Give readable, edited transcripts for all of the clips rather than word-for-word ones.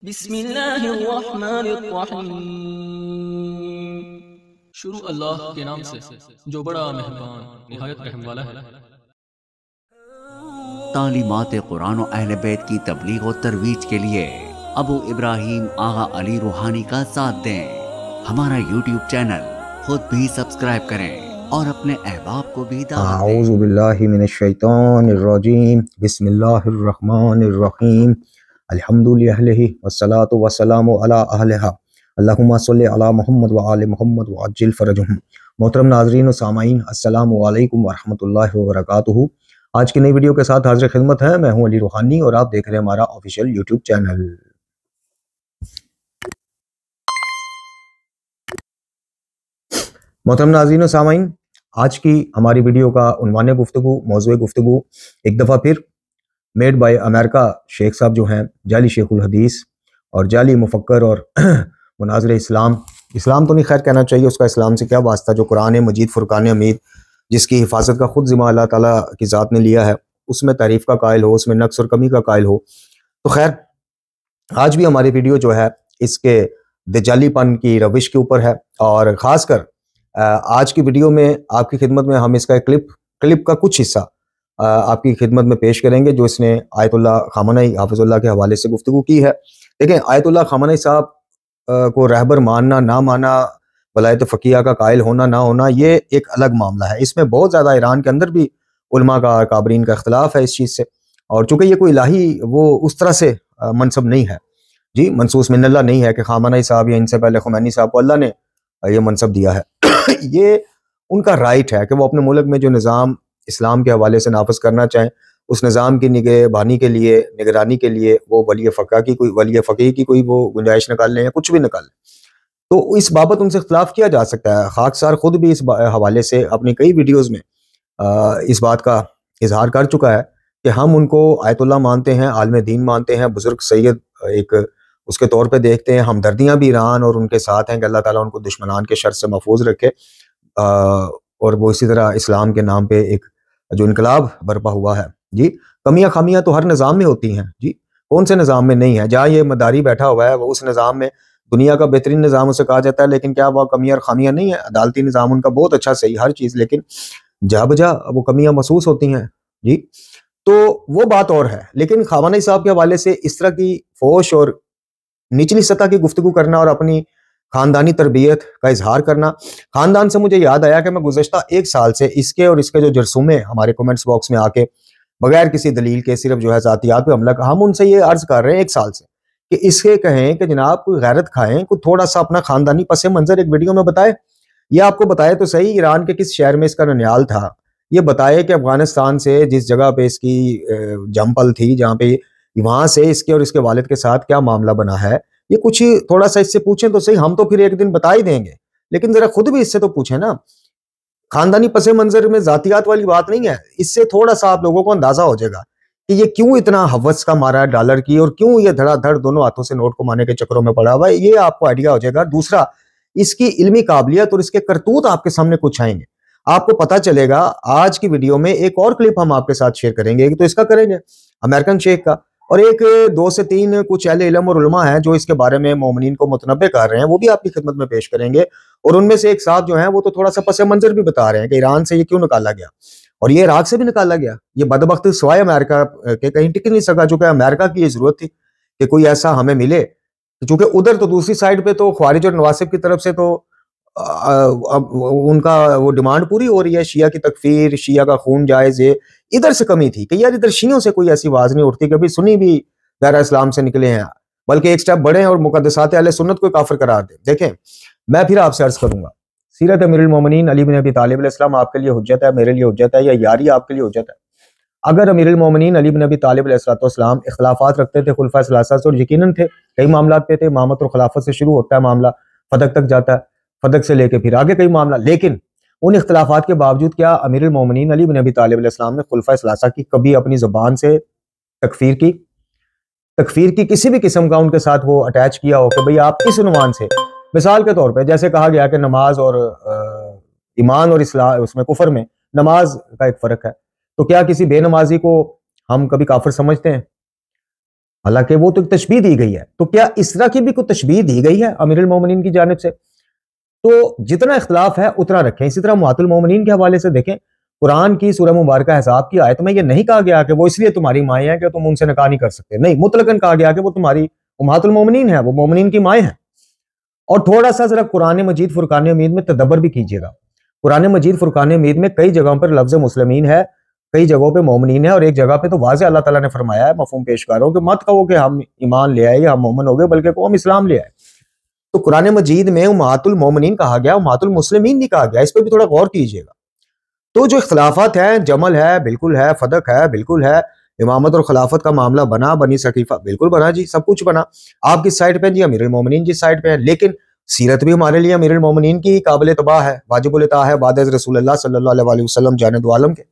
بسم اللہ الرحمن الرحیم۔ شروع اللہ کے نام سے جو بڑا مہربان نہایت رحم والا ہے۔ تعلیمات قرآن و اہل بیت کی تبلیغ و ترویج کے لیے ابو ابراہیم آغا علی روحانی کا ساتھ دیں۔ ہمارا یوٹیوب چینل خود بھی سبسکرائب کریں اور اپنے احباب کو بھی دعوت دیں۔ اعوذ باللہ من الشیطان الرجیم، بسم اللہ الرحمن الرحیم، الحمد للہ والصلاة والسلام علی اہلہا، اللہم صلی علی محمد وآل محمد وعجل فرجہم۔ محترم ناظرین و سامعین، السلام علیکم ورحمۃ اللہ وبرکاتہ۔ آج کی نئی ویڈیو کے ساتھ حاضر خدمت ہے، میں ہوں علی روحانی اور آپ دیکھ رہے ہیں ہمارا آفیشیل یوٹیوب چینل۔ محترم ناظرین و سامعین، آج کی ہماری ویڈیو کا عنوان گفتگو، موضوع گفتگو ایک دفعہ پھر میڈ بائی امریکہ شیخ صاحب جو ہیں، جعلی شیخ الحدیث اور جعلی مفکر اور مناظر اسلام تو نہیں خیر کہنا چاہیے، اس کا اسلام سے کیا واسطہ، جو قرآن مجید فرقان حمید جس کی حفاظت کا خود ذمہ اللہ تعالیٰ کی ذات نے لیا ہے، اس میں تعریف کا قائل ہو، اس میں نقص اور کمی کا قائل ہو، تو خیر آج بھی ہماری ویڈیو جو ہے اس کے دجالی پن کی روش کے اوپر ہے، اور خاص کر آج کی ویڈیو میں آپ کی خدمت میں ہم اس کا کلپ کا کچھ حصہ آپ کی خدمت میں پیش کریں گے، جو اس نے آیت اللہ خامنئی حافظ اللہ کے حوالے سے گفتگو کی ہے۔ دیکھیں، آیت اللہ خامنئی صاحب کو رہبر ماننا نہ ماننا، ولایت فقیہ کا قائل ہونا نہ ہونا، یہ ایک الگ معاملہ ہے۔ اس میں بہت زیادہ ایران کے اندر بھی علماء کا، کابرین کا اختلاف ہے اس چیز سے، اور چونکہ یہ کوئی الہی وہ اس طرح سے منصب نہیں ہے، جی منصوص من اللہ نہیں ہے کہ خامنئی صاحب یا ان سے پہلے خمینی صاحب کو اللہ نے یہ منصب دیا ہے۔ یہ ان کا رائٹ ہے کہ وہ اپنے ملک میں جو نظام اسلام کے حوالے سے نافذ کرنا چاہیں، اس نظام کی نگہبانی کے لیے، نگرانی کے لیے وہ ولی فقیہ کی کوئی وہ گنجائش نکال لیں یا کچھ بھی نکال لیں، تو اس بابت ان سے اختلاف کیا جا سکتا ہے۔ خاکسار خود بھی اس حوالے سے اپنی کئی ویڈیوز میں اس بات کا اظہار کر چکا ہے کہ ہم ان کو آیت اللہ مانتے ہیں، عالم دین مانتے ہیں، بزرگ سید ایک اس کے طور پہ دیکھتے ہیں، ہمدردیاں بھی ایران اور ان کے ساتھ ہیں کہ اللہ تعالیٰ ان کو دشمنان کے شر سے محفوظ رکھے، اور وہ اسی طرح اسلام کے نام پہ ایک جو انقلاب برپا ہوا ہے، جی کمیاں خامیاں تو ہر نظام میں ہوتی ہیں، جی کون سے نظام میں نہیں ہے؟ جہاں یہ مداری بیٹھا ہوا ہے وہ اس نظام میں دنیا کا بہترین نظام اسے کہا جاتا ہے، لیکن کیا وہ کمیاں اور خامیاں نہیں ہیں؟ عدالتی نظام ان کا بہت اچھا، صحیح ہر چیز، لیکن جا بجا وہ کمیاں محسوس ہوتی ہیں، جی تو وہ بات اور ہے۔ لیکن خامنئی صاحب کے حوالے سے اس طرح کی فوش اور نچلی سطح کی گفتگو کرنا اور اپنی خاندانی تربیت کا اظہار کرنا، خاندان سے مجھے یاد آیا کہ میں گزشتہ ایک سال سے اس کے اور اس کے جو جرثومے ہمارے کومنٹس باکس میں آ کے بغیر کسی دلیل کے صرف جو ہے ذاتیات پہ حملہ، ہم ان سے یہ عرض کر رہے ہیں ایک سال سے کہ اس کے کہیں کہ جناب کوئی غیرت کھائیں، کوئی تھوڑا سا اپنا خاندانی پس منظر ایک ویڈیو میں بتائے، یہ آپ کو بتائے تو صحیح ایران کے کس شہر میں اس کا ننیال تھا، یہ بتائے کہ افغانستان سے جس جگہ پہ اس کی جمپل تھی، جہاں پہ وہاں سے اس کے اور اس کے والد کے ساتھ کیا معاملہ بنا ہے، یہ کچھ ہی تھوڑا سا اس سے پوچھیں تو صحیح، ہم تو پھر ایک دن بتا ہی دیں گے، لیکن ذرا خود بھی اس سے تو پوچھیں نا۔ خاندانی پس منظر میں ذاتیات والی بات نہیں ہے، اس سے تھوڑا سا آپ لوگوں کو اندازہ ہو جائے گا کہ یہ کیوں اتنا ہوس کا مارا ہے ڈالر کی، اور کیوں یہ دھڑا دھڑ دونوں ہاتھوں سے نوٹ کمانے کے چکروں میں پڑا ہوا ہے، یہ آپ کو آئیڈیا ہو جائے گا۔ دوسرا، اس کی علمی قابلیت اور اس کے کرتوت آپ کے سامنے کچھ آئیں گے، آپ کو پتہ چلے گا۔ آج کی ویڈیو میں ایک اور کلپ ہم آپ کے ساتھ شیئر کریں گے، ایک تو اس کا کریں گے امریکن شیخ کا، اور ایک 2 سے 3 کچھ اہل علم اور علماء ہیں جو اس کے بارے میں مومنین کو متنبع کر رہے ہیں، وہ بھی آپ کی خدمت میں پیش کریں گے، اور ان میں سے ایک صاحب جو ہیں وہ تو تھوڑا سا پس منظر بھی بتا رہے ہیں کہ ایران سے یہ کیوں نکالا گیا، اور یہ عراق سے بھی نکالا گیا، یہ بدبخت سوائے امریکہ کے کہیں ٹک نہیں سکا، چونکہ امریکہ کی یہ ضرورت تھی کہ کوئی ایسا ہمیں ملے، چونکہ ادھر تو دوسری سائڈ پہ تو خوارج اور نواسب کی طرف سے تو ان کا وہ ڈیمانڈ پوری ہو رہی ہے، شیعہ کی تکفیر، شیعہ کا خون جائز، ہے ادھر سے کمی تھی کہ یار ادھر شیعوں سے کوئی ایسی آواز نہیں اٹھتی، کبھی سنی بھی دائرہ اسلام سے نکلے ہیں، بلکہ ایک سٹیپ بڑھے ہیں اور مقدسات اہل سنت کو کافر قرار دیں۔ دیکھیں، میں پھر آپ سے عرض کروں گا، سیرت امیر المومنین علی بن ابی طالب علیہ السلام آپ کے لیے حجت ہے، میرے لیے حجت ہے، یا یاری آپ کے لیے حجت ہے؟ اگر امیر المومنین علی بن ابی طالب علیہ السلام اختلافات رکھتے تھے خلفائے ثلاثہ سے، اور یقیناً تھے کئی معاملات پہ تھے، امامت اور خلافت سے شروع ہوتا ہے معاملہ، فدق تک جاتا ہے، فدق سے لے کے پھر آگے کئی معاملہ، لیکن ان اختلافات کے باوجود کیا امیر المومنین علی بن ابی طالب علیہ السلام نے خلفائے ثلاثہ کی کبھی اپنی زبان سے تکفیر کی کسی بھی قسم کا ان کے ساتھ وہ اٹیچ کیا ہو کہ بھئی آپ کس عنوان سے؟ مثال کے طور پہ جیسے کہا گیا کہ نماز اور ایمان اور اسلام، اس میں کفر میں نماز کا ایک فرق ہے، تو کیا کسی بے نمازی کو ہم کبھی کافر سمجھتے ہیں؟ حالانکہ وہ تو ایک تشبیہ دی گئی ہے. تو کیا اس طرح کی بھی کوئی تشبیہ دی گئی ہے امیر المومنین کی جانب سے؟ تو جتنا اختلاف ہے اتنا رکھیں. اسی طرح امہات المومنین کے حوالے سے دیکھیں, قرآن کی سورہ مبارکہ احزاب کی آیت میں یہ نہیں کہا گیا کہ وہ اس لیے تمہاری مائیں ہیں کہ تم ان سے نکاح نہیں کر سکتے. نہیں, مطلقاً کہا گیا کہ وہ تمہاری امہات المومنین ہیں, وہ مومنین کی مائیں ہیں. اور تھوڑا سا ذرا قرآن مجید فرقان حمید میں تدبر بھی کیجیے گا. قرآن مجید فرقان حمید میں کئی جگہوں پر لفظ مسلمین ہے, کئی جگہوں پہ مومنین ہے, اور ایک جگہ پہ تو واضح اللہ تعالیٰ نے فرمایا ہے مفہوم پیش کر رہا ہوں کہ مت کہو کہ ہم ایمان لے آئے یا ہم مومن ہو گئے, بلکہ کہو ہم اسلام لے آئے. تو قرآن مجید میں امہات المومنین کہا گیا, امہات المسلمین نہیں کہا گیا. اس پہ بھی تھوڑا غور کیجیے گا. تو جو اختلافات ہیں, جمل ہے بالکل ہے, فدق ہے بالکل ہے, امامت اور خلافت کا معاملہ بنا, بنی ثقیفہ بالکل بنا جی, سب کچھ بنا. آپ کس سائڈ پہ جی؟ امیر المومنین جس سائڈ پہ ہیں. لیکن سیرت بھی ہمارے لیے امیر المومنین کی قابل اتباع ہے, واجب الاتباع ہے بعد از رسول اللہ صلی اللہ علیہ وسلم جانے دو عالم کے.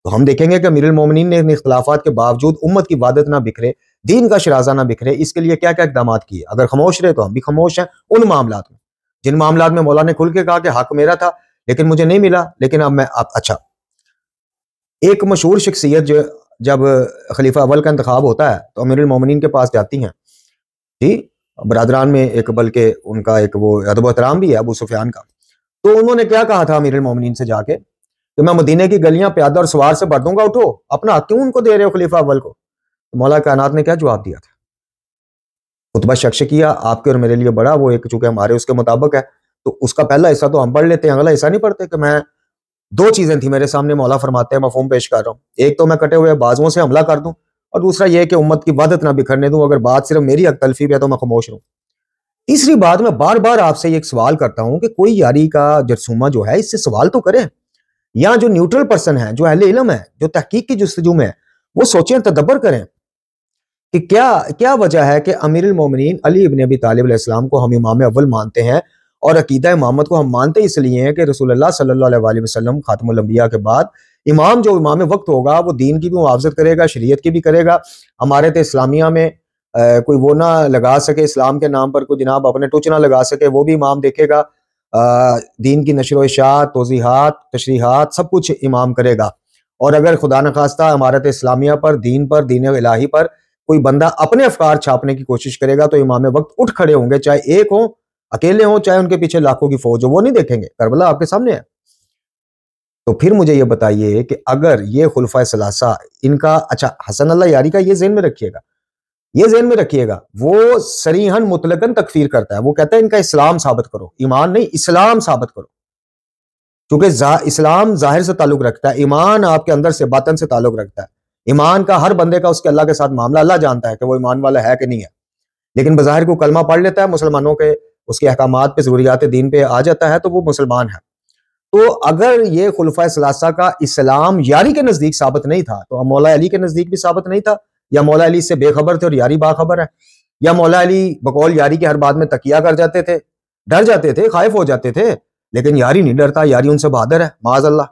تو ہم دیکھیں گے کہ امیر المومنین نے ان اختلافات کے باوجود امت کی وحدت نہ بکھرے, دین کا شرازہ نہ بکھرے, اس کے لیے کیا کیا اقدامات کیے. اگر خاموش رہے تو ہم بھی خاموش ہیں ان معاملات میں, جن معاملات میں مولا نے کھل کے کہا کہ حق میرا تھا لیکن مجھے نہیں ملا, لیکن اب میں اچھا. ایک مشہور شخصیت جو جب خلیفہ اول کا انتخاب ہوتا ہے تو امیر المومنین کے پاس جاتی ہیں جی, برادران میں ایک, بلکہ ان کا ایک وہ ادب و احترام بھی ہے ابو سفیان کا. تو انہوں نے کیا کہا تھا امیر المومنین سے جا کے کہ میں مدینے کی گلیاں پیادہ اور سوار سے بھر دوں گا, اٹھو, اپنا حق کیوں ان کو دے رہے ہو خلیفہ اول کو. تو مولا کائنات نے کیا جواب دیا تھا؟ خطبہ شخص کیا آپ کے اور میرے لیے بڑا, وہ ایک چونکہ ہمارے اس کے مطابق ہے تو اس کا پہلا حصہ تو ہم پڑھ لیتے ہیں, اگلا حصہ نہیں پڑھتے. کہ میں دو چیزیں تھیں میرے سامنے, مولا فرماتے ہیں مفہوم پیش کر رہا ہوں, ایک تو میں کٹے ہوئے بازوؤں سے حملہ کر دوں, اور دوسرا یہ کہ امت کی وحدت نہ بکھرنے دوں. اگر بات صرف میری حق تلفی پہ ہے تو میں خاموش رہوں. تیسری بات, میں بار بار آپ سے یہ ایک سوال کرتا ہوں کہ کوئی یاری کا جرثومہ جو ہے اس سے سوال تو کریں, یا جو نیوٹرل پرسن ہے, جو اہل علم ہے, جو تحقیق کی جستجو میں ہے, وہ سوچیں, تدبر کریں کہ کیا وجہ ہے کہ امیر المومنین علی ابن ابی طالب علیہ السلام کو ہم امام اول مانتے ہیں, اور عقیدہ امامت کو ہم مانتے اس لیے ہیں کہ رسول اللہ صلی اللہ علیہ وسلم خاتم الانبیاء کے بعد امام جو امام وقت ہوگا وہ دین کی بھی محافظت کرے گا, شریعت کی بھی کرے گا. ہمارے تو اسلامیہ میں کوئی وہ نہ لگا سکے اسلام کے نام پر, کوئی جناب اپنے ٹچ نہ لگا سکے, وہ بھی امام دیکھے گا. دین کی نشر و اشاعت, توضیحات, تشریحات سب کچھ امام کرے گا. اور اگر خدا نخواستہ عمارت اسلامیہ پر, دین الہی پر کوئی بندہ اپنے افکار چھاپنے کی کوشش کرے گا تو امام وقت اٹھ کھڑے ہوں گے, چاہے ایک ہوں, اکیلے ہوں, چاہے ان کے پیچھے لاکھوں کی فوج ہو, وہ نہیں دیکھیں گے. کربلا آپ کے سامنے ہے. تو پھر مجھے یہ بتائیے کہ اگر یہ خلفائے ثلاثہ ان کا, اچھا حسن اللہ یاری کا یہ ذہن میں رکھیے گا, یہ ذہن میں رکھیے گا, وہ صریحاً مطلقاً تکفیر کرتا ہے. وہ کہتا ہے ان کا اسلام ثابت کرو, ایمان نہیں, اسلام ثابت کرو. چونکہ اسلام ظاہر سے تعلق رکھتا ہے, ایمان آپ کے اندر سے باطن سے تعلق رکھتا ہے. ایمان کا ہر بندے کا اس کے اللہ کے ساتھ معاملہ, اللہ جانتا ہے کہ وہ ایمان والا ہے کہ نہیں ہے. لیکن بظاہر کو کلمہ پڑھ لیتا ہے, مسلمانوں کے اس کے احکامات پہ, ضروریات دین پہ آ جاتا ہے, تو وہ مسلمان ہے. تو اگر یہ خلفائے ثلاثہ کا اسلام یاری کے نزدیک ثابت نہیں تھا تو مولا علی کے نزدیک بھی ثابت نہیں تھا, یا مولا علی سے بے خبر تھے اور یاری باخبر ہے, یا مولا علی بقول یاری کے ہر بات میں تکیہ کر جاتے تھے, ڈر جاتے تھے, خائف ہو جاتے تھے, لیکن یاری نہیں ڈرتا, یاری ان سے بہادر ہے معاذ اللہ.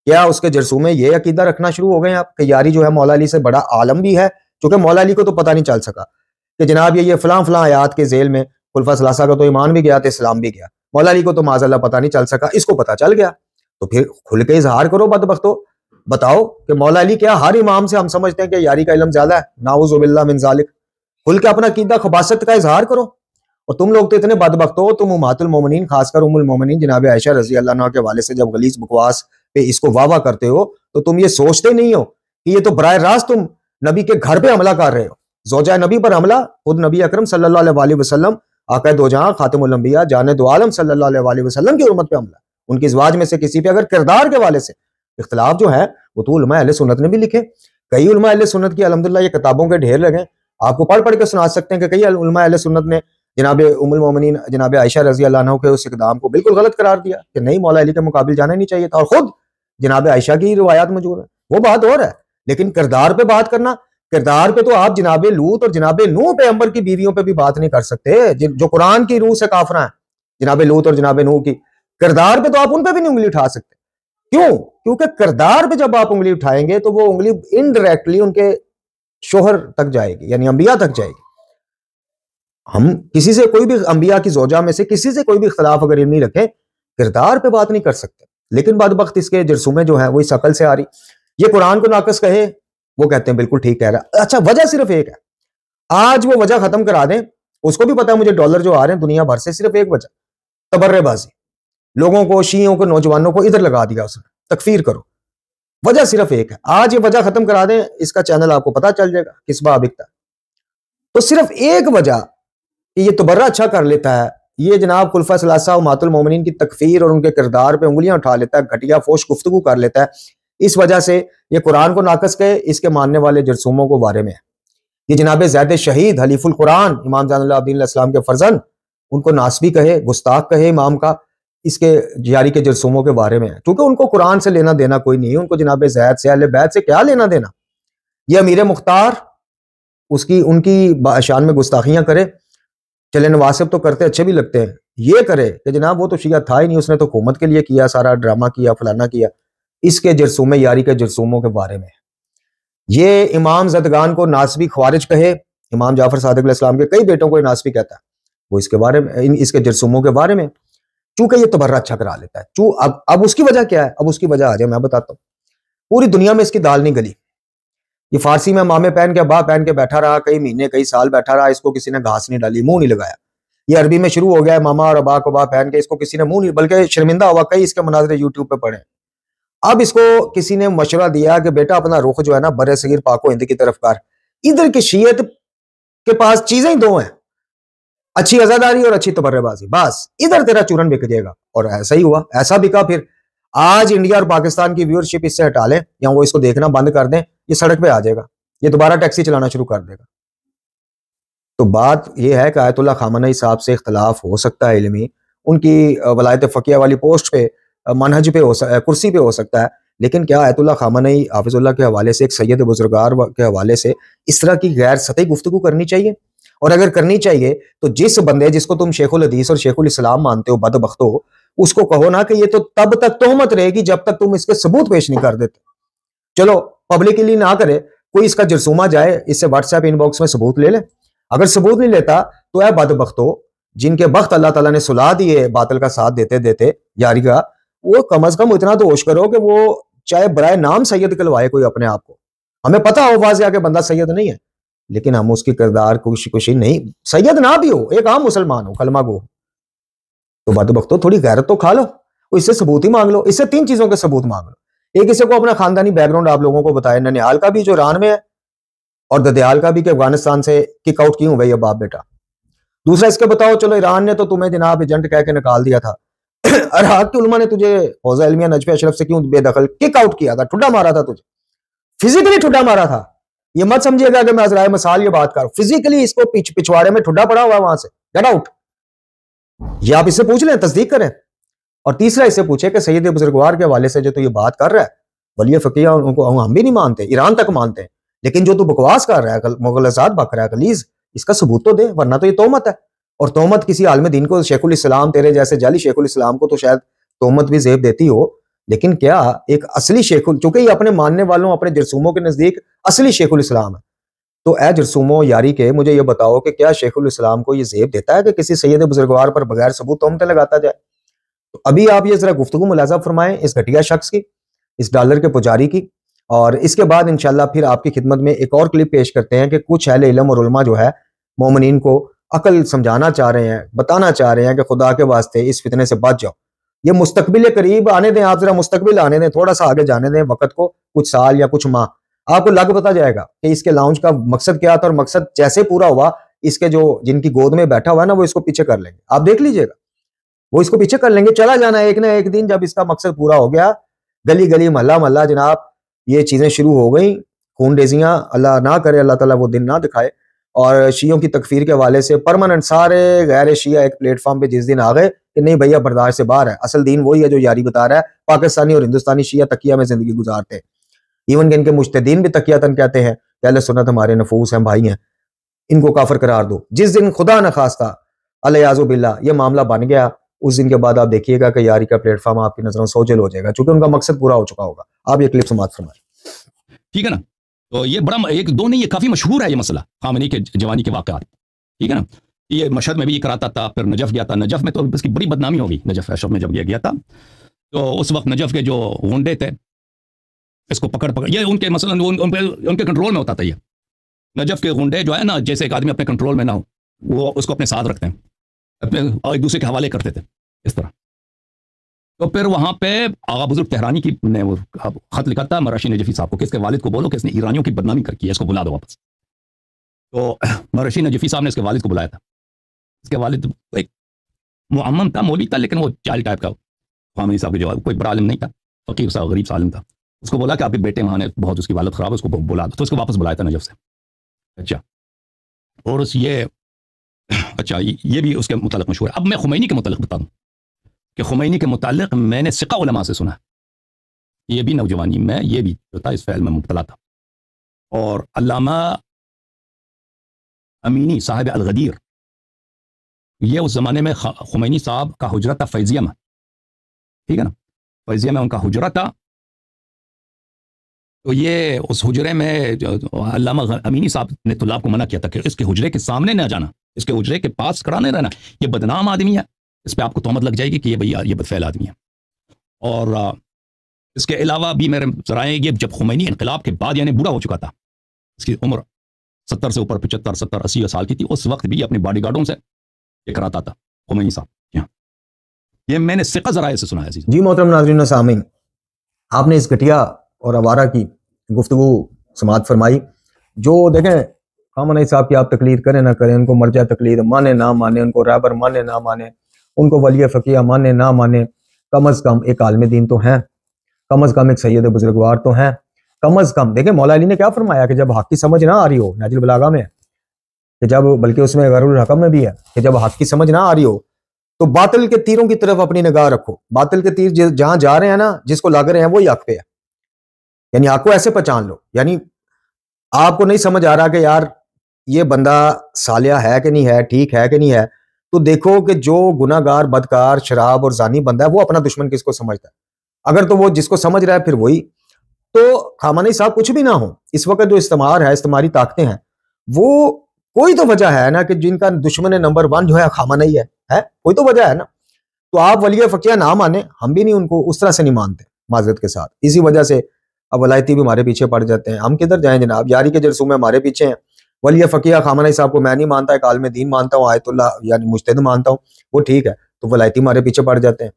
کیا اس کے جرثومے یہ عقیدہ رکھنا شروع ہو گئے ہیں آپ کہ یاری جو ہے مولا علی سے بڑا عالم بھی ہے, چونکہ مولا علی کو تو پتہ نہیں چل سکا کہ جناب یہ فلاں فلاں آیات کے ذیل میں خلفائے ثلاثہ کا تو ایمان بھی گیا, تو اسلام بھی گیا. مولا علی کو تو معاذ اللہ پتہ نہیں چل سکا, اس کو پتہ چل گیا. تو پھر کھل کے اظہار کرو بدبختو, بتاؤ کہ مولا علی کیا ہر امام سے ہم سمجھتے ہیں کہ یاری کا علم زیادہ ہے, نعوذ باللہ من ذالک. کھل کے اپنا عقیدہ خباثت کا اظہار کرو. اور تم لوگ تو اتنے بدبخت ہو, تم امہات المومنین خاص کر ام المومنین جناب عائشہ رضی اللہ عنہا کے حوالے سے جب غلیظ بکواس پہ اس کو واہ واہ کرتے ہو تو تم یہ سوچتے نہیں ہو کہ یہ تو براہ راست تم نبی کے گھر پہ حملہ کر رہے ہو, زوجہ نبی پر حملہ, خود نبی اکرم صلی اللہ علیہ وسلم آقا دو جہاں خاتم الانبیاء جانے دو عالم صلی اللہ علیہ وسلم کی حرمت پہ حملہ, ان کی ازواج میں سے کسی پہ. اگر کردار کے حوالے سے اختلاف جو ہے وہ تو علماء اہل سنت نے بھی لکھے, کئی علماء اہل سنت کی الحمدللہ یہ کتابوں کے ڈھیر لگے, آپ کو پڑھ پڑھ کے سنا سکتے ہیں کہ کئی علماء اہل سنت نے جناب ام المومنین جناب عائشہ رضی اللہ عنہ کے اس اقدام کو بالکل غلط قرار دیا کہ نہیں, مولا علی کے مقابل جانا نہیں چاہیے تھا. اور خود جناب عائشہ کی روایات موجود ہیں, وہ بات اور ہے. لیکن کردار پہ بات کرنا, کردار پہ تو آپ جناب لوط اور جناب نوح پیغمبر کی بیویوں پہ بھی بات نہیں کر سکتے جو قرآن کی روح سے کافرہ ہیں, جناب لوط اور جناب نوح کی. کردار پہ تو آپ ان پہ بھی نہیں انگلی اٹھا سکتے. کیوں؟ کیونکہ کردار پہ جب آپ انگلی اٹھائیں گے تو وہ انگلی انڈائریکٹلی ان کے شوہر تک جائے گی, یعنی انبیاء تک جائے گی. ہم کسی سے کوئی بھی انبیاء کی زوجہ میں سے کسی سے کوئی بھی اختلاف اگر نہیں رکھیں, کردار پہ بات نہیں کر سکتے. لیکن بدبخت اس کے جرثومے جو ہیں وہ اس عقل سے آ رہی. یہ قرآن کو ناقص کہے, وہ کہتے ہیں بالکل ٹھیک کہہ رہا ہے. اچھا وجہ صرف ایک ہے, آج وہ وجہ ختم کرا دیں. اس کو بھی پتا ہے مجھے ڈالر جو آ رہے ہیں دنیا بھر سے, صرف ایک وجہ, تبرے بازی. لوگوں کو, شیعوں کو, نوجوانوں کو ادھر لگا دیا اس نے, تکفیر کرو. وجہ صرف ایک ہے. آج یہ وجہ ختم کرا دیں, اس کا چینل آپ کو پتا چل جائے گا کس بات بکتا ہے. تو صرف ایک وجہ کہ یہ تبرہ اچھا کر لیتا ہے, یہ جناب خلفاء ثلاثہ و امہات المومنین کی تکفیر اور ان کے کردار پہ انگلیاں اٹھا لیتا ہے, گھٹیا فوش گفتگو کر لیتا ہے. اس وجہ سے یہ قرآن کو ناقص کہے, اس کے ماننے والے جرثوموں کو بارے میں ہے. یہ جناب زید شہید حلیف القرآن امام زین العابدین علیہ السلام کے فرزند, ان کو ناسبی کہے, گستاخ کہے امام کا, اس کے جاری کے جرثوموں کے بارے میں ہے. کیونکہ ان کو قرآن سے لینا دینا کوئی نہیں ہے, ان کو جناب زید سے, اہل بیت سے کیا لینا دینا. یہ امیر مختار ان کی شان میں گستاخیاں کرے, چلے نواسب تو کرتے اچھے بھی لگتے ہیں, یہ کرے کہ جناب وہ تو شیعہ تھا ہی نہیں, اس نے تو حکومت کے لیے کیا, سارا ڈرامہ کیا, فلانا کیا. اس کے جرثوم یاری کے جرثوموں کے بارے میں. یہ امام زدگان کو ناسبی خوارج کہے, امام جعفر صادق علیہ السلام کے کئی بیٹوں کو ناسبی کہتا ہے, وہ اس کے بارے میں, اس کے جرثوموں کے بارے میں. چونکہ یہ تبرہ اچھا کرا لیتا ہے. اب اس کی وجہ کیا ہے؟ اب اس کی وجہ آ جائے, میں بتاتا ہوں. پوری دنیا میں اس کی دال نہیں گلی. یہ فارسی میں مامے پہن کے, ابا پہن کے بیٹھا رہا, کئی مہینے کئی سال بیٹھا رہا, اس کو کسی نے گھاس نہیں ڈالی, منہ نہیں لگایا. یہ عربی میں شروع ہو گیا ہے ماما اور ابا کو با پہن کے, اس کو کسی نے منہ نہیں, بلکہ شرمندہ ہوا, کئی اس کے مناظر یوٹیوب پہ پڑھے. اب اس کو کسی نے مشورہ دیا کہ بیٹا اپنا رخ جو ہے نا بر صغیر پاک و ہند کی طرف کر. ادھر کی شیعت کے پاس چیزیں ہی دو ہیں, اچھی عزاداری اور اچھی تبرہ بازی, بس ادھر تیرا چورن بک جائے گا. اور ایسا ہی ہوا, ایسا بکا. پھر آج انڈیا اور پاکستان کی ویورشپ اس سے ہٹا لیں یا وہ اس کو دیکھنا بند کر دیں, یہ سڑک پہ آ جائے گا, یہ دوبارہ ٹیکسی چلانا شروع کر دے گا. تو بات یہ ہے کہ آیت اللہ خامنہئی صاحب سے اختلاف ہو سکتا ہے علمی, ان کی ولایت فقیہ والی پوسٹ پہ, منہج پہ, کرسی پہ ہو سکتا ہے, لیکن کیا آیت اللہ خامنہئی حافظ اللہ کے حوالے سے, ایک سید بزرگار کے حوالے سے اس طرح کی غیر سطحی گفتگو کرنی چاہیے؟ اور اگر کرنی چاہیے تو جس بندے جس کو تم شیخ الحدیث اور شیخ الاسلام مانتے ہو, بدبخت ہو, اس کو کہو نا کہ یہ تو تب تک تہمت رہے گی جب تک تم اس کے ثبوت پیش نہیں کر دیتے. چلو پبلکلی نہ کرے, کوئی اس کا جرثومہ جائے, اس سے واٹس ایپ ان باکس میں ثبوت لے لے. اگر ثبوت نہیں لیتا تو اے بدبختو, جن کے بخت اللہ تعالیٰ نے سلا دیے باطل کا ساتھ دیتے دیتے یاری کا, وہ کم از کم اتنا تو ہوش کرو کہ وہ چاہے برائے نام سید کلوائے کوئی اپنے آپ کو, ہمیں پتا ہو واضح کہ بندہ سید نہیں ہے, لیکن ہم اس کی کردار کشی نہیں, سید نہ بھی ہو, ایک عام مسلمان ہو, کلمہ گو, تو بدبختو تھوڑی غیرت تو کھا لو, اس سے ثبوت ہی مانگ لو. اس سے 3 چیزوں کے ثبوت مانگ لو. ایک, اسے کو اپنا خاندانی بیک گراؤنڈ آپ لوگوں کو بتائے, ننیال کا بھی جو ایران میں ہے, اور ددیال کا بھی کہ افغانستان سے کک آؤٹ کیوں ہوئے یہ باپ بیٹا. دوسرا, اس کے بتاؤ چلو ایران نے تو تمہیں جناب ایجنٹ کہہ کے نکال دیا تھا, عراق کی علماء نے تجھے حوزہ علمیہ نجف اشرف سے کیوں بے دخل کک آؤٹ کیا تھا, ٹھڈا مارا تھا تجھے, فزیکلی ٹھڈا مارا تھا. یہ مت سمجھیے گا کہ میں عذرائے مثال یہ بات کروں, فزیکلی اس کو پچھواڑے میں ٹھڈا پڑا ہوا وہاں سے, گیٹ آؤٹ. یہ آپ اس سے پوچھ لیں, تصدیق کریں. اور تیسرا, اس سے پوچھے کہ سید بزرگوار کے حوالے سے جو تو یہ بات کر رہا ہے, ولی فقیہ ان کو ہم بھی نہیں مانتے, ایران تک مانتے ہیں, لیکن جو تو بکواس کر رہا ہے, مغلظات بک رہا ہے غلیظ, اس کا ثبوت تو دے, ورنہ تو یہ تہمت ہے. اور تہمت کسی عالم دین کو, شیخ الاسلام تیرے جیسے جعلی شیخ الاسلام کو تو شاید تہمت بھی زیب دیتی ہو, لیکن کیا ایک اصلی شیخ, چونکہ یہ اپنے ماننے والوں, اپنے جرثوموں کے نزدیک اصلی شیخ الاسلام ہے, تو اے جرثوموں یاری کے مجھے یہ بتاؤ کہ کیا شیخ الاسلام کو یہ زیب دیتا ہے کہ کسی سید بزرگوار پر بغیر ثبوت تہمتیں لگاتا جائے؟ تو ابھی آپ یہ ذرا گفتگو ملاحظہ فرمائیں اس گھٹیا شخص کی, اس ڈالر کے پجاری کی, اور اس کے بعد انشاءاللہ پھر آپ کی خدمت میں ایک اور کلپ پیش کرتے ہیں کہ کچھ اہل علم اور علماء جو ہے مومنین کو عقل سمجھانا چاہ رہے ہیں, بتانا چاہ رہے ہیں کہ خدا کے واسطے اس فتنے سے بچ جاؤ. یہ مستقبل قریب آنے دیں, آپ ذرا مستقبل آنے دیں, تھوڑا سا آگے جانے دیں وقت کو, کچھ سال یا کچھ ماہ, آپ کو لگ پتا جائے گا کہ اس کے لانچ کا مقصد کیا تھا, اور مقصد جیسے پورا ہوا, اس کے جو جن کی گود میں بیٹھا ہوا ہے نا, وہ اس کو پیچھے کر لیں گے, آپ دیکھ لیجئے گا, وہ اس کو پیچھے کر لیں گے. چلا جانا ایک نہ ایک دن, جب اس کا مقصد پورا ہو گیا, گلی گلی محلہ محلہ جناب یہ چیزیں شروع ہو گئیں, خون ریزیاں, اللہ نہ کرے, اللہ تعالیٰ وہ دن نہ دکھائے. اور شیعوں کی تکفیر کے حوالے سے پرماننٹ سارے غیر شیعہ ایک پلیٹ فارم پہ جس دن آ گئے کہ نہیں بھیا برداشت سے باہر ہے, اصل دین وہی ہے جو یاری بتا رہا ہے, پاکستانی اور ہندوستانی شیعہ تقیہ میں زندگی گزارتے ہیں, ایون کہ ان کے مجتہدین بھی تقیہ کہتے ہیں کہ اہل سنت ہمارے نفوس ہیں, بھائی ہیں, ان کو کافر قرار دو. جس دن خدا نہ خواستہ الیاذ باللہ یہ معاملہ بن گیا, اس دن کے بعد آپ دیکھیے گا کہ یاری کا پلیٹ فارم آپ کی نظروں سوجل ہو جائے گا, چونکہ ان کا مقصد پورا ہو چکا ہوگا. آپ یہ کلپ سماعت فرمائیں. ٹھیک ہے نا, تو یہ بڑا ایک دو نہیں, یہ کافی مشہور ہے یہ مسئلہ, خامنہئی کے جوانی کے واقعات, ٹھیک ہے نا. یہ مشہد میں بھی یہ کراتا تھا, پھر نجف گیا تھا, نجف میں تو اس کی بڑی بدنامی ہو گئی, نجف اشرف میں جب یہ گیا تھا تو اس وقت نجف کے جو غنڈے تھے اس کو پکڑ یہ ان کے مثلا ان کے کنٹرول میں ہوتا تھا, یہ نجف کے گنڈے جو ہے نا، جیسے ایک آدمی اپنے کنٹرول میں نہ ہو وہ اس کو اپنے ساتھ رکھتے ہیں، اپنے اور ایک دوسرے کے حوالے کرتے تھے اس طرح. تو پھر وہاں پہ آغا بزرگ تہرانی کی نے وہ خط لکھا تھا مراشی نجفی صاحب کو کہ اس کے والد کو بولو کہ اس نے ایرانیوں کی بدنامی کر کی ہے، اس کو بلا دو واپس. تو مراشی نجفی صاحب نے اس کے والد کو بلایا تھا. اس کے والد ایک معمم تھا، مولوی تھا، لیکن وہ چائلڈ ٹائپ کا، خامنئی صاحب کے جواب کوئی بڑا عالم نہیں تھا، فقیر صاحب غریب عالم تھا. اس کو بولا کہ آپ کے بیٹے وہاں نے بہت، اس کی حالت خراب ہے، اس کو بلا دو. تو اس کو واپس بلایا تھا نجف سے. اچھا، اور اچھا یہ بھی اس کے متعلق مشہور ہے. اب میں خمینی کے متعلق بتا دوں کہ خمینی کے متعلق میں نے ثقہ علماء سے سنا، یہ بھی نوجوانی میں یہ بھی جو تھا اس فعل میں مبتلا تھا. اور علامہ امینی صاحب الغدیر، یہ اس زمانے میں خمینی صاحب کا حجرہ تھا فیضیہ میں، ٹھیک ہے نا، فیضیہ میں ان کا حجرہ تھا. تو یہ اس حجرے میں علامہ امینی صاحب نے طلاب کو منع کیا تھا کہ اس کے حجرے کے سامنے نہ جانا، اس کے حجرے کے پاس کھڑا نہیں رہنا، یہ بدنام آدمی ہے، اس پہ آپ کو تہمت لگ جائے گی کہ یہ بھیا یہ بدفعل آدمی ہے. اور اس کے علاوہ بھی میرے ذرائع یہ جب خمینی انقلاب کے بعد یعنی بوڑھا ہو چکا تھا، اس کی عمر 70 سے اوپر 75 70 80 سال کی تھی، اس وقت بھی اپنے باڈی گارڈوں سے یہ کراتا تھا خمینی صاحب. یہ میں نے ثقہ ذرائع سے سنا ہے. جی محترم ناظرین و سامعین، آپ نے اس گھٹیا اور آوارہ کی گفتگو سماعت فرمائی. جو دیکھیں خامنئی صاحب کی آپ تقلید کریں نہ کریں، ان کو مرجع تقلید مانے نہ مانے، ان کو رہبر مانے نہ مانے، ان کو ولی فقیہ مانے نہ مانے، کم از کم ایک عالم دین تو ہیں، کم از کم ایک سید بزرگوار تو ہیں. کم از کم دیکھیں مولا علی نے کیا فرمایا کہ جب حق کی سمجھ نہ آ رہی ہو، نہج البلاغہ میں کہ جب، بلکہ اس میں غیر الحکم میں بھی ہے کہ جب حق کی سمجھ نہ آ رہی ہو تو باطل کے تیروں کی طرف اپنی نگاہ رکھو. باطل کے تیر جہاں جا رہے ہیں نا، جس کو لگ رہے ہیں وہی حق پہ ہے. یعنی حق کو ایسے پہچان لو، یعنی آپ کو نہیں سمجھ آ رہا کہ یار یہ بندہ صالح ہے کہ نہیں ہے، ٹھیک ہے کہ نہیں ہے، تو دیکھو کہ جو گناہ گار، بدکار، شراب اور زانی بندہ ہے وہ اپنا دشمن کس کو سمجھتا ہے. اگر تو وہ جس کو سمجھ رہا ہے پھر وہی. تو خامنئی صاحب کچھ بھی نہ ہو، اس وقت جو استعمار ہے، استعماری طاقتیں ہیں، وہ کوئی تو وجہ ہے نا کہ جن کا دشمن نمبر 1 جو ہے خامنئی ہے کوئی تو وجہ ہے نا. تو آپ ولی فقیہ نہ مانیں، ہم بھی نہیں ان کو اس طرح سے نہیں مانتے معذرت کے ساتھ. اسی وجہ سے اب ولایتی بھی ہمارے پیچھے پڑ جاتے ہیں. ہم کدھر جائیں جناب، یاری کے جرسوں میں ہمارے پیچھے ہیں. ولی فقیہ خامنئی صاحب کو میں نہیں مانتا، ایک عالم دین مانتا ہوں، آیت اللہ یعنی مجتہد مانتا ہوں، وہ ٹھیک ہے، تو ولایتی ہمارے پیچھے پڑ جاتے ہیں.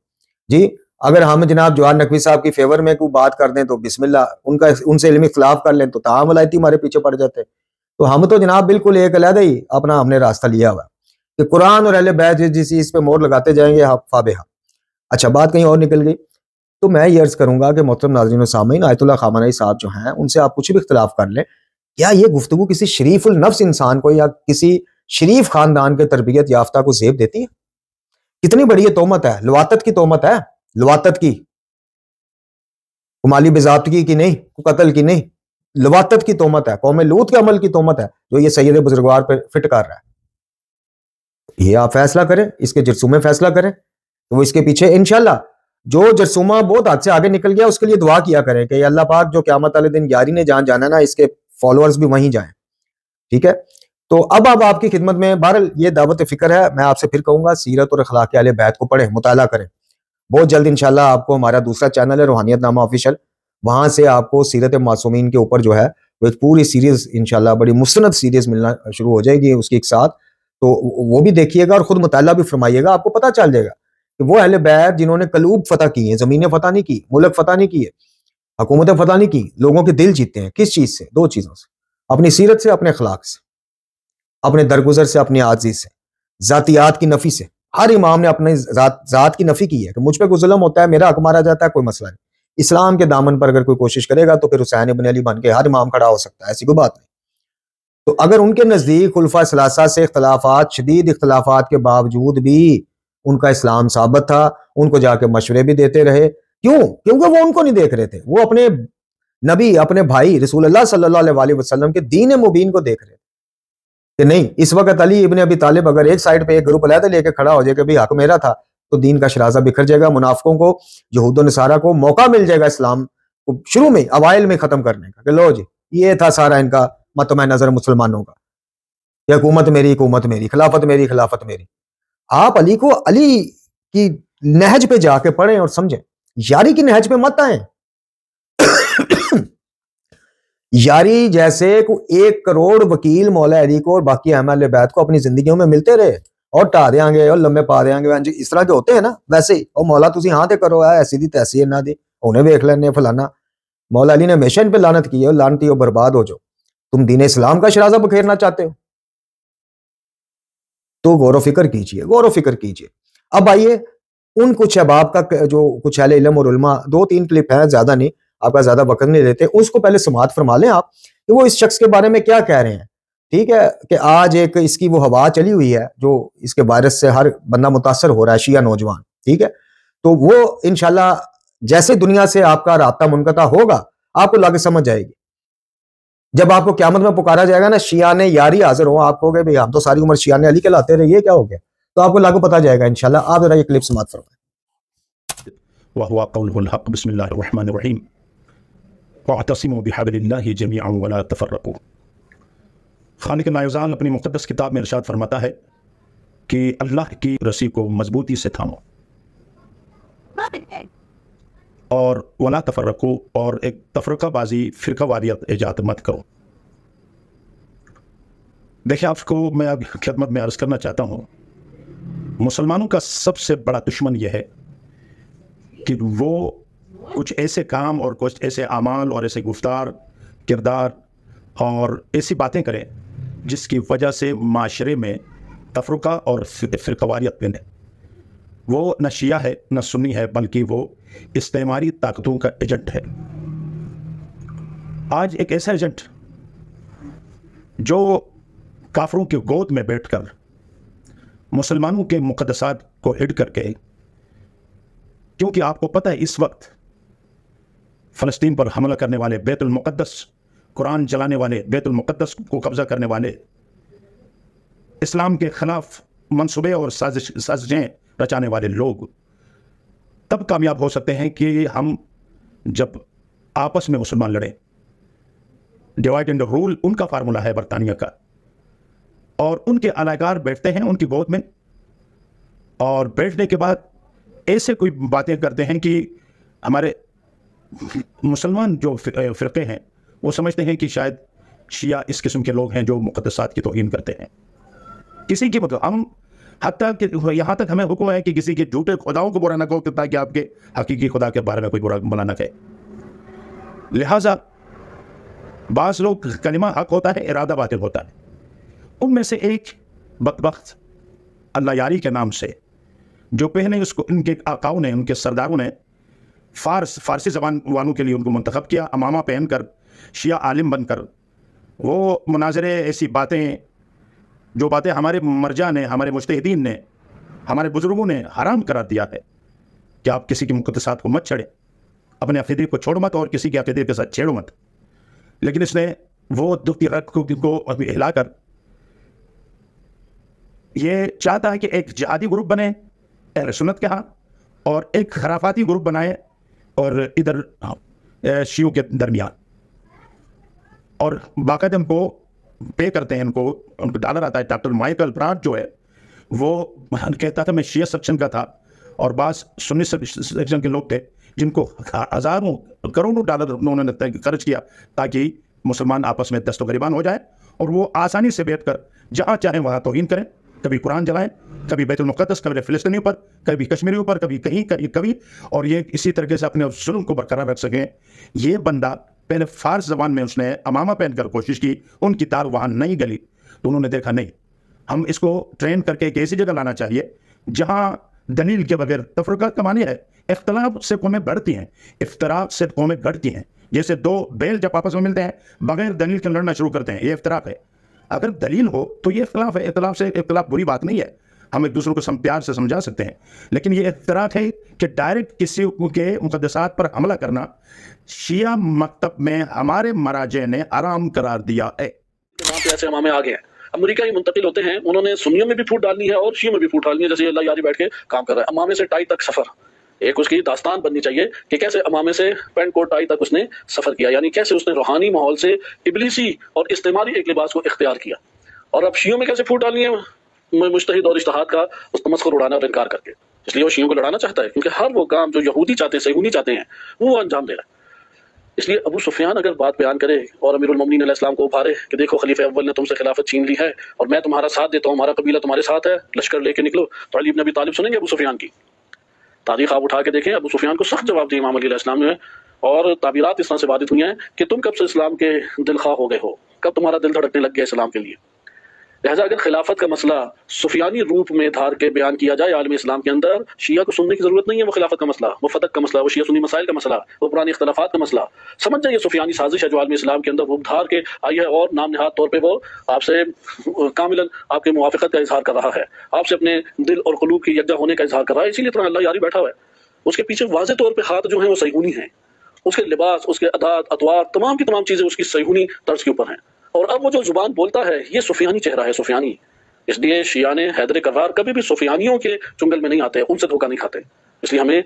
جی اگر ہم جناب جوہر نقوی صاحب کی فیور میں کوئی بات کر دیں تو بسم اللہ، ان سے علمی اختلاف کر لیں تو تاہم ولایتی ہمارے پیچھے پڑ جاتے ہیں. تو ہم تو جناب بالکل ایک علیحدہ ہی اپنا ہم نے راستہ لیا ہوا کہ قرآن اور اہل بیت جس چیز پہ مور لگاتے جائیں گے فابہا. اچھا بات کہیں اور نکل گئی. تو میں یہ عرض کروں گا کہ محترم ناظرین و سامعین، آیت اللہ خامنئی صاحب جو ہیں ان سے آپ کچھ بھی اختلاف کر لیں، کیا یہ گفتگو کسی شریف النفس انسان کو یا کسی شریف خاندان کے تربیت یافتہ کو زیب دیتی ہے؟ کتنی بڑی یہ تہمت ہے، لواطت کی تہمت ہے، لواطت کی، مالی بضابطگی کی نہیں، قتل کی نہیں، لواطت کی تہمت ہے، قوم لوط کے عمل کی تہمت ہے جو یہ سید بزرگوار پہ فٹ کر رہا ہے. یہ آپ فیصلہ کریں، اس کے جرسومے فیصلہ کریں، تو وہ اس کے پیچھے انشاءاللہ جو جرسومہ بہت حد سے آگے نکل گیا اس کے لیے دعا کیا کریں کہ اللہ پاک جو قیامت والے دن یاری نے جہاں جانا نا، اس کے فالوورز بھی وہیں جائیں. ٹھیک ہے، تو اب آپ کی خدمت میں بہرحال یہ دعوت فکر ہے. میں آپ سے پھر کہوں گا سیرت اور اخلاق اہل بیت کو پڑھیں، مطالعہ کریں. بہت جلد انشاءاللہ آپ کو ہمارا دوسرا چینل ہے روحانیت نامہ آفیشل، وہاں سے آپ کو سیرت معصومین کے اوپر جو ہے وہ ایک پوری سیریز انشاءاللہ بڑی مستند سیریز ملنا شروع ہو جائے گی اس کی ایک ساتھ. تو وہ بھی دیکھیے گا اور خود مطالعہ بھی فرمائیے گا، آپ کو پتہ چل جائے گا کہ وہ اہل بیت جنہوں نے قلوب فتح کی ہیں، زمینیں فتح نہیں کی، ملک فتح نہیں کیے، حکومتیں فتح نہیں کی، لوگوں کے دل جیتے ہیں. کس چیز سے؟ 2 چیزوں سے، اپنی سیرت سے، اپنے اخلاق سے، اپنے درگزر سے، اپنی عاجزی سے، ذاتیات کی نفی سے. ہر امام نے اپنے ذات کی نفی کی ہے کہ مجھ پہ کوئی ظلم ہوتا ہے، میرا حق مارا جاتا ہے، کوئی مسئلہ نہیں. اسلام کے دامن پر اگر کوئی کوشش کرے گا تو پھر حسین ابن علی بن کے ہر امام کھڑا ہو سکتا ہے، ایسی کوئی بات نہیں. تو اگر ان کے نزدیک خلفاء ثلاثہ سے اختلافات، شدید اختلافات کے باوجود بھی ان کا اسلام ثابت تھا، ان کو جا کے مشورے بھی دیتے رہے. کیوں؟ کیونکہ وہ ان کو نہیں دیکھ رہے تھے، وہ اپنے نبی، اپنے بھائی رسول اللہ صلی اللہ علیہ وسلم کے دین مبین کو دیکھ رہے تھے کہ نہیں اس وقت علی ابن ابی طالب اگر ایک سائڈ پہ ایک گروپ علیحدہ لے کے کھڑا ہو جائے کہ بھئی حق میرا تھا، تو دین کا شرازہ بکھر جائے گا. منافقوں کو، یہود و نصارہ کو موقع مل جائے گا اسلام کو شروع میں، اوائل میں ختم کرنے کا کہ لو جی یہ تھا سارا ان کا مطمع نظر مسلمانوں کا، یہ حکومت میری، حکومت میری، خلافت میری، خلافت میری. آپ علی کو علی کی نہج پہ جا کے پڑھیں اور سمجھیں، یاری کی نہج پہ مت آئیں. یاری جیسے 1 کروڑ وکیل مولا علی کو اور باقی اہل بیت کو اپنی زندگیوں میں ملتے رہے اور ٹا دیاں گے اور لمبے پا دیاں گے، اس طرح کے ہوتے ہیں نا، ویسے ہی اور مولا تسی ہاں تے کرو ایسی دی تیسی نہ دی انہیں ویکھ لینے فلانا. مولا علی نے ہمیشہ ان پہ لعنت کی ہے، لعنتی ہو برباد ہو جاؤ. تم دین اسلام کا شرازہ بکھیرنا چاہتے ہو تو غور و فکر کیجئے، غور و فکر کیجئے. اب آئیے ان کچھ احباب کا جو کچھ اہل علم اور علماء، 2-3 کلپ ہیں، زیادہ نہیں، آپ کا زیادہ وقت نہیں لیتے، اس کو پہلے سماعت فرما لیں آپ کہ وہ اس شخص کے بارے میں کیا کہہ رہے ہیں. ٹھیک ہے کہ آج ایک اس کی وہ ہوا چلی ہوئی ہے جو اس کے وائرس سے ہر بندہ متاثر ہو رہا ہے، شیعہ نوجوان. ٹھیک ہے، تو وہ انشاءاللہ جیسے دنیا سے آپ کا رابطہ منقطع ہوگا آپ کو لا کے سمجھ جائے گی. جب آپ کو قیامت میں پکارا جائے گا نا شیعہ نے یاری حاضر ہو، آپ کو گے بھئی ہم تو ساری عمر شیعہ نے علی کہلاتے رہے، یہ کیا ہو گیا؟ تو آپ کو لا کے پتہ جائے گا انشاءاللہ. آپ ذرا یہ کلپ سماعت فرمائیں. وهو قوله الحق بسم الله الرحمن الرحیم واعتصموا بحبل اللہ جميعا ولا تفرقوا. خالق نایوزان اپنی مقدس کتاب میں ارشاد فرماتا ہے کہ اللہ کی رسی کو مضبوطی سے تھامو اور ولا تفرقوا، اور ایک تفرقہ بازی فرقہ واریت ایجاد مت کرو. دیکھیں آپ کو میں اب خدمت میں عرض کرنا چاہتا ہوں، مسلمانوں کا سب سے بڑا دشمن یہ ہے کہ وہ کچھ ایسے کام اور کچھ ایسے اعمال اور ایسے گفتار کردار اور ایسی باتیں کریں جس کی وجہ سے معاشرے میں تفرقہ اور فرقہ واریت بنے. وہ نہ شیعہ ہے نہ سنی ہے، بلکہ وہ استعماری طاقتوں کا ایجنٹ ہے. آج ایک ایسا ایجنٹ جو کافروں کے گود میں بیٹھ کر مسلمانوں کے مقدسات کو ہڑ کر کے، کیونکہ آپ کو پتہ ہے اس وقت فلسطین پر حملہ کرنے والے، بیت المقدس قرآن جلانے والے، بیت المقدس کو قبضہ کرنے والے، اسلام کے خلاف منصوبے اور سازشیں رچانے والے لوگ تب کامیاب ہو سکتے ہیں کہ ہم جب آپس میں مسلمان لڑیں. ڈیوائڈ اینڈ رول ان کا فارمولہ ہے برطانیہ کا، اور ان کے علاقار بیٹھتے ہیں ان کی گود میں، اور بیٹھنے کے بعد ایسے کوئی باتیں کرتے ہیں کہ ہمارے مسلمان جو فرقے ہیں وہ سمجھتے ہیں کہ شاید شیعہ اس قسم کے لوگ ہیں جو مقدسات کی توہین کرتے ہیں. کسی کی مطلب ہم حتیٰ کہ یہاں تک ہمیں حکم ہے کہ کسی کے جھوٹے خداؤں کو برا نہ کہو تاکہ آپ کے حقیقی خدا کے بارے میں کوئی برا بلا نہ کہے. لہٰذا بعض لوگ کلمہ حق ہوتا ہے، ارادہ باطل ہوتا ہے. ان میں سے ایک بدبخت اللہ یاری کے نام سے جو پہلے اس کو ان کے آقاؤں نے، ان کے سرداروں نے فارسی زبان والوں کے لیے ان کو منتخب کیا، امامہ پہن کر، شیعہ عالم بن کر، وہ مناظرے، ایسی باتیں جو باتیں ہمارے مرجع نے، ہمارے مجتہدین نے، ہمارے بزرگوں نے حرام قرار دیا ہے کہ آپ کسی کے مقدسات کو مت چھڑیں، اپنے عقیدے کو چھوڑ مت اور کسی کے عقیدے کے ساتھ چھیڑو مت. لیکن اس نے وہ دکھ کی رگ کو ہلا کر یہ چاہتا ہے کہ ایک جہادی گروپ بنے اہل سنت کے ہاں، اور ایک خرافاتی گروپ بنائے اور ادھر شیعوں کے درمیان، اور باقاعدہ ان کو پے کرتے ہیں، ان کو ڈالر آتا ہے. ڈاکٹر مائیکل برانٹ جو ہے وہ کہتا تھا میں شیعہ سیکشن کا تھا، اور بعض سنی سیکشن کے لوگ تھے جن کو ہزاروں کروڑوں ڈالر انہوں نے خرچ کیا تاکہ مسلمان آپس میں دست و گریبان ہو جائے، اور وہ آسانی سے بیٹھ کر جہاں چاہیں وہاں توہین کریں، کبھی قرآن جلائیں، کبھی بیت المقدس، کبھی فلسطینیوں پر، کبھی کشمیریوں پر، کبھی کہیں کبھی، اور یہ اسی طریقے سے اپنے ظلم کو برقرار رکھ سکیں. یہ بندہ پہلے فارس زبان میں اس نے امامہ پہن کر کوشش کی، ان کی تار وہاں نہیں گلی، تو انہوں نے دیکھا نہیں، ہم اس کو ٹرین کر کے ایک ایسی جگہ لانا چاہیے جہاں دلیل کے بغیر تفرقہ کا معنی ہے اختلاف سے قومیں بڑھتی ہیں، افتراق سے قومیں گھٹتی ہیں. جیسے دو بیل جب آپس میں ملتے ہیں بغیر دلیل کے لڑنا شروع کرتے ہیں، یہ افتراق ہے. اگر دلیل ہو تو یہ اختلاف ہے، اختلاف بری بات نہیں ہے، ہم ایک دوسرے کو پیار سے سمجھا سکتے ہیں. لیکن یہ اختلاف ہے کہ ڈائریکٹ کسی کے مقدسات پر حملہ کرنا شیعہ مکتب میں ہمارے مراجع نے حرام قرار دیا ہے. وہاں پہ ایسے امامے آگے ہیں، امریکہ ہی منتقل ہوتے ہیں، انہوں نے سنیوں میں بھی پھوٹ ڈالنی ہے اور شیعوں میں بھی پھوٹ ڈالنی ہے. جیسے اللہ یاری بیٹھ کے کام کر رہا ہے، امامے سے ٹائی تک سفر، ایک اس کی داستان بننی چاہیے کہ کیسے امامے سے پینٹ کوٹ ٹائی تک اس نے سفر کیا، یعنی کیسے اس نے روحانی ماحول سے ابلیسی اور استعماری ایک لباس کو اختیار کیا. اور اب شیعوں میں کیسے پھوٹ ڈالنی ہے مجتہد اور اجتہاد کا اس تمسخر اڑانا اور انکار کر کے. اس لیے وہ شیعوں کو لڑانا چاہتا ہے کیونکہ ہر وہ کام جو یہودی چاہتے ہیں، صہیونی چاہتے ہیں، وہ انجام دے رہا ہے. اس لیے ابو سفیان اگر بات بیان کرے اور امیر المومنین علیہ السلام کو ابھارے کہ دیکھو خلیفہ اول نے تم سے خلافت چھین لی ہے اور میں تمہارا ساتھ دیتا ہوں، ہمارا قبیلہ تمہارے ساتھ ہے، لشکر لے کے نکلو، تو علی بن ابی طالب سنیں گے ابو سفیان کی؟ تاریخ آپ اٹھا کے دیکھیں، ابو سفیان کو سخت جواب دیا امام علی علیہ السلام نے، اور تعبیرات اس طرح سے وارد ہوئی ہیں کہ تم کب سے اسلام کے دل خواہ ہو گئے ہو، کب تمہارا دل دھڑکنے لگ گیا اسلام کے لیے۔ لہٰذا اگر خلافت کا مسئلہ سفیانی روپ میں دھار کے بیان کیا جائے عالم اسلام کے اندر، شیعہ کو سننے کی ضرورت نہیں ہے، وہ خلافت کا مسئلہ، وہ فتق کا مسئلہ، وہ شیعہ سنی مسائل کا مسئلہ، وہ پرانی اختلافات کا مسئلہ سمجھ جائیے سفیانی سازش ہے جو عالم اسلام کے اندر روپ دھار کے آئی ہے، اور نام نہاد طور پہ وہ آپ سے کاملاً آپ کے موافقت کا اظہار کر رہا ہے، آپ سے اپنے دل اور قلوب کی یکجا ہونے کا اظہار کر رہا ہے، اسی لیے اتنا اللہ یاری بیٹھا ہوا ہے۔ اس کے پیچھے واضح طور پہ ہاتھ جو ہیں وہ صہیونی ہیں، اس کے لباس، اس کے عادات اطوار، تمام کی تمام چیزیں اس کی صہیونی طرز کے اوپر ہیں، اور اب وہ جو زبان بولتا ہے یہ سفیانی چہرہ ہے، سفیانی۔ اس لیے شیعہ نے حیدر کرار کبھی بھی سفیانیوں کے چنگل میں نہیں آتے، ان سے دھوکہ نہیں کھاتے۔ اس لیے ہمیں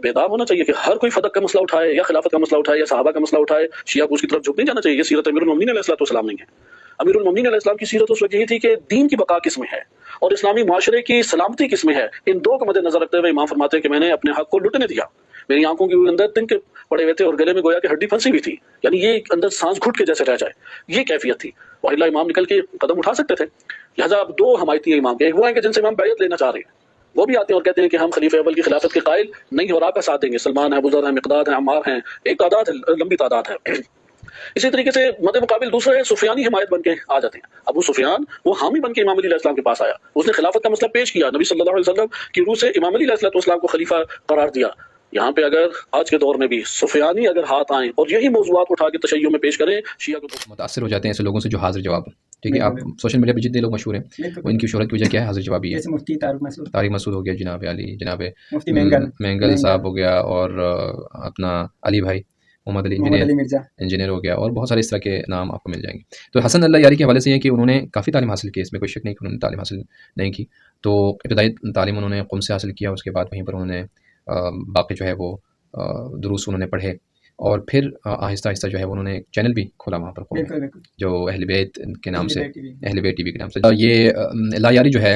بیدار ہونا چاہیے کہ ہر کوئی فتق کا مسئلہ اٹھائے یا خلافت کا مسئلہ اٹھائے یا صحابہ کا مسئلہ اٹھائے، شیعہ کو اس کی طرف جھک نہیں جانا چاہیے۔ یہ سیرت امیر المومنین علیہ السلام نہیں ہے۔ امیر المومنین علیہ السلام کی سیرت اس وقت یہی تھی کہ دین کی بقا کس میں ہے اور اسلامی معاشرے کی سلامتی کس میں ہے، ان دو کو مد نظر رکھتے ہوئے امام فرماتے ہیں کہ میں نے اپنے حق کو لٹنے دیا، میری آنکھوں کے اندر تنکے پڑے ہوئے تھے اور گلے میں گویا کہ ہڈی پھنسی ہوئی تھی، یعنی یہ اندر سانس گھٹ کے جیسے رہ جائے، یہ کیفیت تھی، وإلا امام نکل کے قدم اٹھا سکتے تھے۔ لہٰذا اب دو حمایتی ہیں امام کے، ایک وہ ہیں کہ جن سے امام بیعت لینا چاہ رہے ہیں، وہ بھی آتے ہیں اور کہتے ہیں کہ ہم خلیفہ اول کی خلافت کے قائل نہیں اور آپ کا ساتھ دیں گے، سلمان ہے، ابو ذر ہے، مقداد ہے، عمار ہیں، ایک تعداد ہے، لمبی تعداد ہے۔ اسی طریقے سے مد مقابل دوسرے سفیانی حمایت بن کے آ جاتے ہیں۔ ابو سفیان وہ حامی بن کے امام علی علیہ السلام کے پاس آیا، اس نے خلافت کا مسئلہ پیش کیا، نبی صلی اللہ علیہ وسلم کی روح سے امام علی علیہ السلام کو خلیفہ قرار دیا۔ یہاں پہ اگر آج کے دور میں بھی سفیانی اگر ہاتھ آئیں اور یہی موضوعات اٹھا کے تشیع میں پیش کریں، شیعہ کو متاثر ہو جاتے ہیں ایسے لوگوں سے جو حاضر جواب ہیں، ٹھیک ہے۔ آپ سوشل میڈیا پہ جتنے لوگ مشہور ہیں وہ ان کی شہرت کی وجہ کیا ہے؟ حاضر جوابی ہے۔ جیسے مفتی طارق مسعود ہو گیا، جناب علی، جناب مفتی مینگل صاحب ہو گیا، اور اپنا علی بھائی محمد علی انجینئر ہو گیا، اور بہت سارے اس طرح کے نام آپ کو مل جائیں گے۔ تو حسن اللہ یاری کے حوالے سے یہ کہ انہوں نے کافی تعلیم حاصل کی، اس میں کوئی شک نہیں کہ انہوں نے تعلیم حاصل نہیں کی۔ تو ابتدائی تعلیم انہوں نے قم سے حاصل کیا، اس کے بعد وہیں پر انہوں نے باقی جو ہے وہ دروس انہوں نے پڑھے، اور پھر آہستہ آہستہ جو ہے انہوں نے ایک چینل بھی کھولا وہاں پر جو اہل بیت کے نام سے، اہل بیت ٹی وی کے نام سے۔ یہ اللہ یاری جو ہے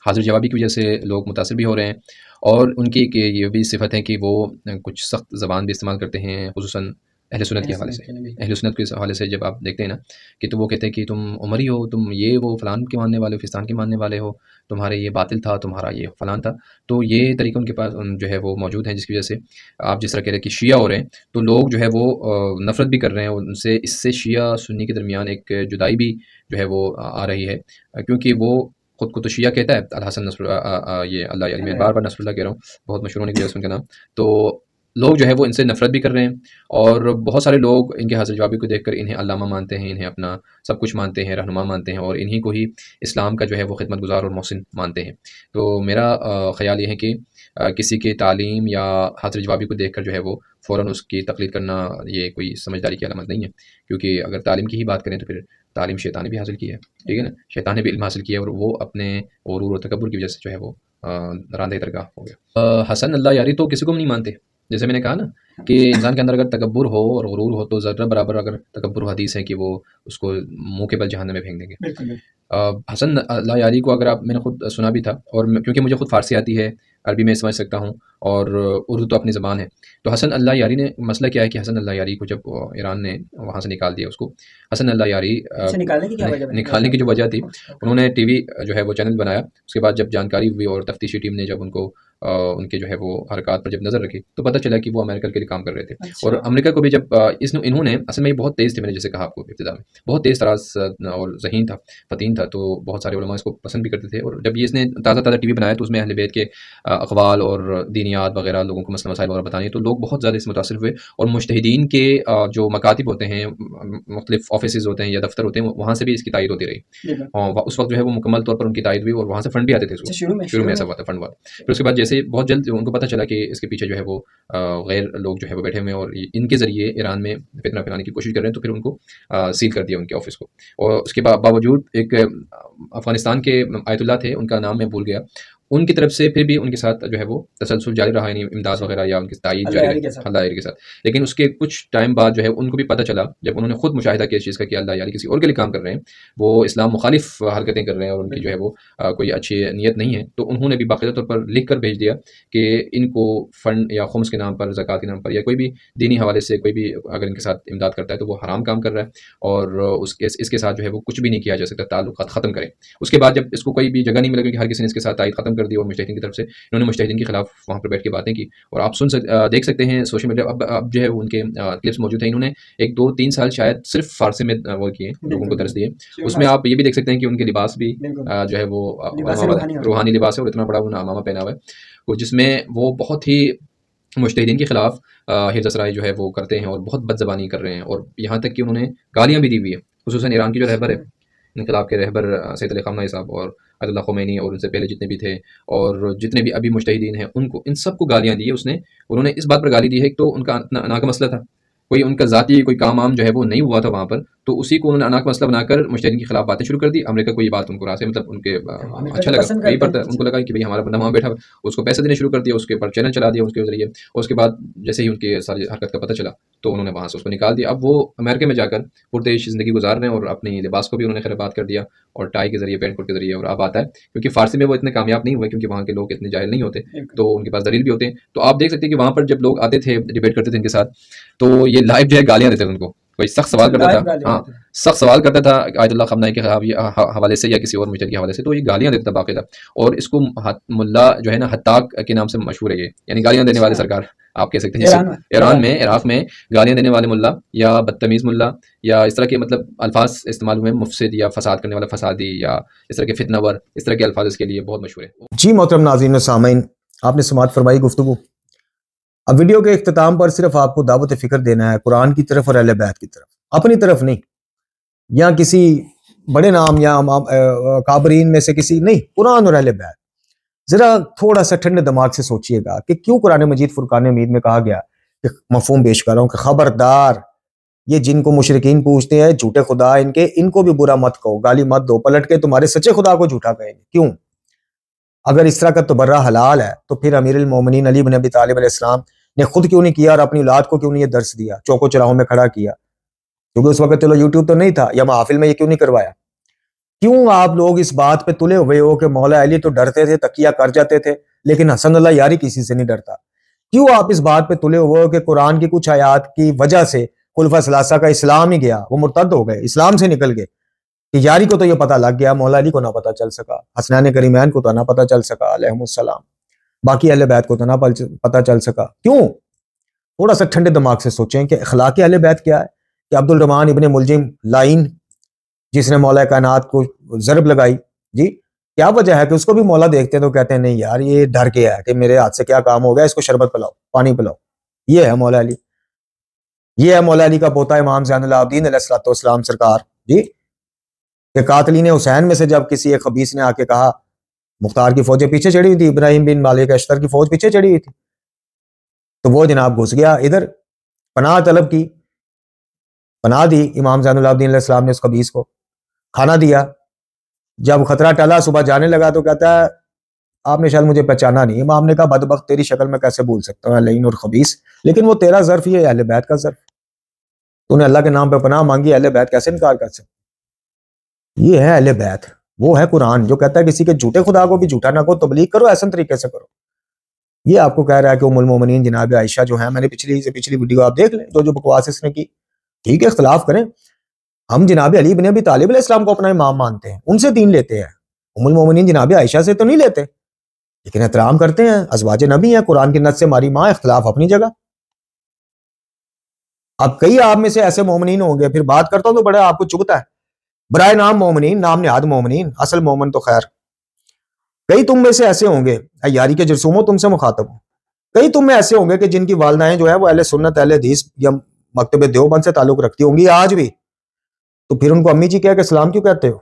حاضر جوابی کی وجہ سے لوگ متاثر بھی ہو رہے ہیں، اور ان کی یہ بھی صفت ہے کہ وہ کچھ سخت زبان بھی استعمال کرتے ہیں، خصوصاً اہل سنت کے حوالے سے۔ اہل سنت کے حوالے سے جب آپ دیکھتے ہیں نا کہ تو وہ کہتے ہیں کہ تم عمری ہو، تم یہ وہ فلان کے ماننے والے ہو، فستان کے ماننے والے ہو، تمہارے یہ باطل تھا، تمہارا یہ فلان تھا۔ تو یہ طریقہ ان کے پاس جو ہے وہ موجود ہیں، جس کی وجہ سے آپ جس طرح کہہ رہے ہیں کہ شیعہ ہو رہے ہیں، تو لوگ جو ہے وہ نفرت بھی کر رہے ہیں ان سے، اس سے شیعہ سنی کے درمیان ایک جدائی بھی جو ہے وہ آ رہی ہے، کیونکہ وہ خود کو تو شیعہ کہتا ہے الحسن نصر یہ اللہ یعنی میں بار بار نصر اللہ کہہ رہا ہوں، بہت مشہور ہونے کی وجہ سے ان کا نام۔ تو لوگ جو ہے وہ ان سے نفرت بھی کر رہے ہیں، اور بہت سارے لوگ ان کے حاضر جوابی کو دیکھ کر انہیں علامہ مانتے ہیں، انہیں اپنا سب کچھ مانتے ہیں، رہنما مانتے ہیں، اور انہی کو ہی اسلام کا جو ہے وہ خدمت گزار اور محسن مانتے ہیں۔ تو میرا خیال یہ ہے کہ کسی کے تعلیم یا حاضر جوابی کو دیکھ کر جو ہے وہ فوراً اس کی تقلید کرنا یہ کوئی سمجھداری کی علامت نہیں ہے، کیونکہ اگر تعلیم کی ہی بات کریں تو پھر تعلیم شیطان نے بھی حاصل کی ہے، ٹھیک ہے نا، شیطان نے بھی علم حاصل کیا، اور وہ اپنے غرور و تکبر کی وجہ سے جو ہے وہ راندہ درگاہ ہو گیا۔ حسن اللہ یاری تو کسی کو نہیں مانتے، جیسے میں نے کہا نا کہ انسان کے اندر اگر تکبر ہو اور غرور ہو تو ذرہ برابر اگر تکبر و حدیث ہے کہ وہ اس کو منہ کے بل جہنم میں پھینک دیں گے۔ حسن اللہ یاری کو اگر آپ، میں نے خود سنا بھی تھا، اور کیونکہ مجھے خود فارسی آتی ہے، عربی میں سمجھ سکتا ہوں، اور اردو تو اپنی زبان ہے، تو حسن اللہ یاری نے مسئلہ کیا ہے کہ حسن اللہ یاری کو جب ایران نے وہاں سے نکال دیا، اس کو حسن اللہ یاری نکالنے کی جو وجہ تھی، انہوں نے ٹی وی جو ہے وہ چینل بنایا، اس کے بعد جب جانکاری ہوئی اور تفتیشی ٹیم نے جب ان کو ان کے جو ہے وہ حرکات پر جب نظر رکھی تو پتہ چلا کہ وہ امریکہ کے لیے کام کر رہے تھے، اور امریکہ کو بھی جب انہوں نے اصل میں یہ بہت تیز تھے، میں نے جیسے کہا آپ کو ابتدا میں بہت تیز طرح اور ذہین تھا، فتین تھا، تو بہت سارے علماء اس کو پسند بھی کرتے تھے، اور جب یہ اس نے تازہ ٹی وی بنایا تو اس میں اہل بیت کے اقوال اور دینیات وغیرہ لوگوں کو مسئلہ مسائل وغیرہ بتانے، تو لوگ بہت زیادہ اس سے متاثر ہوئے، اور مجتہدین کے جو مکاتب ہوتے ہیں، مختلف آفیسز ہوتے ہیں یا دفتر ہوتے ہیں، وہاں سے بھی اس کی تائید ہوتی رہی، اس وقت جو ہے وہ مکمل طور پر ان کی تائید ہوئی، اور وہاں سے فنڈ بھی آتے تھے، شروع میں ایسا ہوا تھا فنڈ ہوا، پھر اس کے بعد جیسے بہت جلد ان کو پتہ چلا کہ اس کے پیچھے جو ہے وہ غیر لوگ جو ہے وہ بیٹھے ہوئے ہیں اور ان کے ذریعے ایران میں فتنہ پھیلانے کی کوشش کر رہے ہیں، تو پھر ان کو سیل کر دیا ان کے آفس کو، اور اس کے باوجود ایک افغانستان کے آیت اللہ تھے، ان کا نام میں بھول گیا، ان کی طرف سے پھر بھی ان کے ساتھ جو ہے وہ تسلسل جاری رہا، یعنی امداد وغیرہ یا ان کی تائید جاری رہی اللہ یاری کے ساتھ. لیکن اس کے کچھ ٹائم بعد جو ہے ان کو بھی پتہ چلا، جب انہوں نے خود مشاہدہ کیا اس چیز کا کہ اللہ یاری کسی اور کے لیے کام کر رہے ہیں، وہ اسلام مخالف حرکتیں کر رہے ہیں اور ان کی جو ہے وہ کوئی اچھی نیت نہیں ہے، تو انہوں نے بھی باقاعدہ طور پر لکھ کر بھیج دیا کہ ان کو فنڈ یا خمس کے نام پر، زکوٰۃ کے نام پر، یا کوئی بھی دینی حوالے سے کوئی بھی اگر ان کے ساتھ امداد کرتا ہے تو وہ حرام کام کر رہا ہے، اور اس کے ساتھ جو ہے وہ کچھ بھی نہیں کیا جا سکتا، تعلقات ختم کریں. اس کے بعد جب اس کو کوئی بھی جگہ نہیں ملا، کیونکہ ہر کسی نے اس کے ساتھ تائید ختم کر دی، اور مجتہدین کی طرف سے انہوں نے مجتہدین کے خلاف وہاں پر بیٹھ کے باتیں کی، اور آپ دیکھ سکتے ہیں سوشل میڈیا اب جو ہے ان کے کلپس موجود ہیں. انہوں نے 1 2 3 سال شاید صرف فارسی میں وہ کیے، لوگوں کو درس دیے. اس میں آپ یہ بھی دیکھ سکتے ہیں کہ ان کے لباس بھی جو ہے وہ روحانی لباس ہے، اور اتنا بڑا انہوں نے امامہ پہنا ہوا ہے، جس میں وہ بہت ہی مجتہدین کے خلاف حفظ اسرائیل جو ہے وہ کرتے ہیں، اور بہت بد زبانی کر رہے ہیں، اور یہاں تک کہ انہوں نے گالیاں بھی دی ہوئی ہیں، خصوصاً ایران کی جو رہبر ہے، انقلاب کے رہبر سید علی خامنہ ای صاحب اور آیت اللہ خمینی اور ان سے پہلے جتنے بھی تھے، اور جتنے بھی ابھی مجتہدین ہیں، ان سب کو گالیاں دی ہے اس نے. انہوں نے اس بات پر گالی دی ہے کہ تو ان کا انا کا مسئلہ تھا، کوئی ان کا ذاتی کوئی کام جو ہے وہ نہیں ہوا تھا وہاں پر، تو اسی کو انہوں نے انا کا مسئلہ بنا کر مجتہدین کے خلاف باتیں شروع کر دی. امریکہ کو یہ بات ان کو راستے مطلب ان کے اچھا لگا، یہی پر ان کو لگا کہ بھئی ہمارا بندہ وہاں بیٹھا، اس کو پیسے دینے شروع کر دیا، اس کے اوپر چینل چلا دیا اس کے ذریعے، اور اس کے بعد جیسے ہی ان کے ساری حرکت کا پتہ چلا تو انہوں نے وہاں سے اس کو نکال دیا. اب وہ امریکہ میں جا کر پرتعیش زندگی گزار رہے ہیں، اور اپنی لباس کو بھی انہوں نے خرابات کر دیا، اور ٹائی کے ذریعے، پینٹ کوٹ کے ذریعے. اور اب آتا ہے کیونکہ فارسی میں وہ اتنے کامیاب نہیں ہوئے، کیونکہ وہاں کے لوگ اتنے جاہل نہیں ہوتے، تو ان کے پاس دلیل بھی ہوتے ہیں. تو آپ دیکھ سکتے ہیں کہ وہاں پر جب لوگ آتے تھے ڈیبیٹ کرتے تھے ان کے ساتھ، تو یہ لائیو جو ہے گالیاں دیتے تھے ان کو، کوئی سخت سوال کرتا تھا، ہاں سخت سوال کرتا تھا آیت اللہ خامنہ کے حوالے سے یا کسی اور مجتہد کے حوالے سے، تو یہ گالیاں دیتا تھا باقاعدہ. اور اس کو ملا جو ہے نا حتاق کے نام سے مشہور ہے یہ، یعنی گالیاں دینے والے سرکار آپ کہہ سکتے ہیں. ایران میں، عراق میں گالیاں دینے والے ملا یا بدتمیز ملا یا اس طرح کے مطلب الفاظ استعمال ہوئے، مفسد یا فساد کرنے والا فسادی، یا اس طرح کے فتنہ ور، اس طرح کے الفاظ اس کے لیے بہت مشہور ہے. جی محترم ناظرین و سامعین، آپ نے سماعت فرمائی گفتگو. اب ویڈیو کے اختتام پر صرف آپ کو دعوت فکر دینا ہے قرآن کی طرف اور اہل بیت کی طرف، اپنی طرف نہیں، یا کسی بڑے نام یا کابرین میں سے کسی نہیں، قرآن اور اہل بیت. ذرا تھوڑا سا ٹھنڈے دماغ سے سوچئے گا کہ کیوں قرآن مجید فرقان حمید میں کہا گیا کہ مفہوم پیش کر رہا ہوں کہ خبردار یہ جن کو مشرکین پوچھتے ہیں جھوٹے خدا ان کو بھی برا مت کہو، گالی مت دو، پلٹ کے تمہارے سچے خدا کو جھوٹا کہیں گے. کیوں؟ اگر اس طرح کا تبرہ حلال ہے تو پھر امیر المومنین علی بن ابی طالب علیہ السلام نے خود کیوں نہیں کیا، اور اپنی اولاد کو کیوں نہیں یہ درس دیا، چوکو چراہوں میں کھڑا کیا؟ کیونکہ اس وقت چلو یوٹیوب تو نہیں تھا، یا محافل میں یہ کیوں نہیں کروایا؟ کیوں آپ لوگ اس بات پہ تلے ہوئے ہو کہ مولا علی تو ڈرتے تھے، تکیہ کر جاتے تھے، لیکن حسن اللہ یاری کسی سے نہیں ڈرتا؟ کیوں آپ اس بات پہ تلے ہوئے ہو کہ قرآن کی کچھ آیات کی وجہ سے خلفاء ثلاثہ کا اسلام ہی گیا، وہ مرتد ہو گئے، اسلام سے نکل گئے؟ کہ یاری کو تو یہ پتہ لگ گیا، مولا علی کو نہ پتہ چل سکا، حسنین کریمین کو تو نہ پتہ چل سکا علیہم السلام، باقی اہل بیت کو تو نہ پتہ چل سکا. کیوں؟ تھوڑا سا ٹھنڈے دماغ سے سوچیں کہ اخلاق اہل بیت کیا ہے. کہ عبد الرحمن ابن ملجم لائن جس نے مولا کائنات کو ضرب لگائی، جی کیا وجہ ہے کہ اس کو بھی مولا دیکھتے ہیں تو کہتے ہیں نہیں یار یہ ڈر کے ہے کہ میرے ہاتھ سے کیا کام ہو گیا، اس کو شربت پلاؤ، پانی پلاؤ. یہ ہے مولا علی، یہ ہے مولا علی کا پوتا امام زین العابدین علیہ الصلوۃ والسلام سرکار. جی کہ قاتلین حسین میں سے جب کسی ایک خبیث نے آ کے کہا، مختار کی فوجیں پیچھے چڑھی ہوئی تھی، ابراہیم بن مالک اشتر کی فوج پیچھے چڑھی ہوئی تھی، تو وہ جناب گھس گیا ادھر، پناہ طلب کی، پناہ دی امام زین العابدین علیہ السلام نے اس خبیث کو، کھانا دیا. جب خطرہ ٹلا صبح جانے لگا تو کہتا ہے آپ نے شاید مجھے پہچانا نہیں. امام نے کہا بدبخت تیری شکل میں کیسے بھول سکتا ہوں لعین اور خبیث، لیکن وہ تیرا ظرف یہ اہل بیت کا ظرف، تو نے اللہ کے نام پہ پناہ مانگی، اہل بیت کیسے انکار کر سکتا؟ یہ ہے اہل بیت، وہ ہے قرآن جو کہتا ہے کسی کے جھوٹے خدا کو بھی جھوٹا نہ کہو، تبلیغ کرو احسن طریقے سے کرو. یہ آپ کو کہہ رہا ہے کہ ام المومنین جناب عائشہ جو ہیں، میں نے پچھلی ویڈیو آپ دیکھ لیں جو بکواس اس نے کی. ٹھیک ہے اختلاف کریں، ہم جناب علی بن ابی طالب علیہ السلام کو اپنا امام مانتے ہیں، ان سے دین لیتے ہیں، ام المومنین جناب عائشہ سے تو نہیں لیتے، لیکن احترام کرتے ہیں، ازواج نبی ہیں، قرآن کی نص سے ہماری ماں، اختلاف اپنی جگہ. اب کئی آپ میں سے ایسے مومنین ہوں گے، پھر بات کرتا ہوں تو بڑا آپ کو چبھتا ہے، برائے نام مومنین، نام نہاد مومنین، اصل مومن تو خیر. کئی تم میں سے ایسے ہوں گے، یاری کے جرسوموں تم سے مخاطب ہوں، کئی تم میں ایسے ہوں گے کہ جن کی والدائیں جو ہے وہ اہل سنت اہل حدیث یا مکتب دیوبند سے تعلق رکھتی ہوں گی آج بھی، تو پھر ان کو امی جی کہہ کے سلام کیوں کہتے ہو؟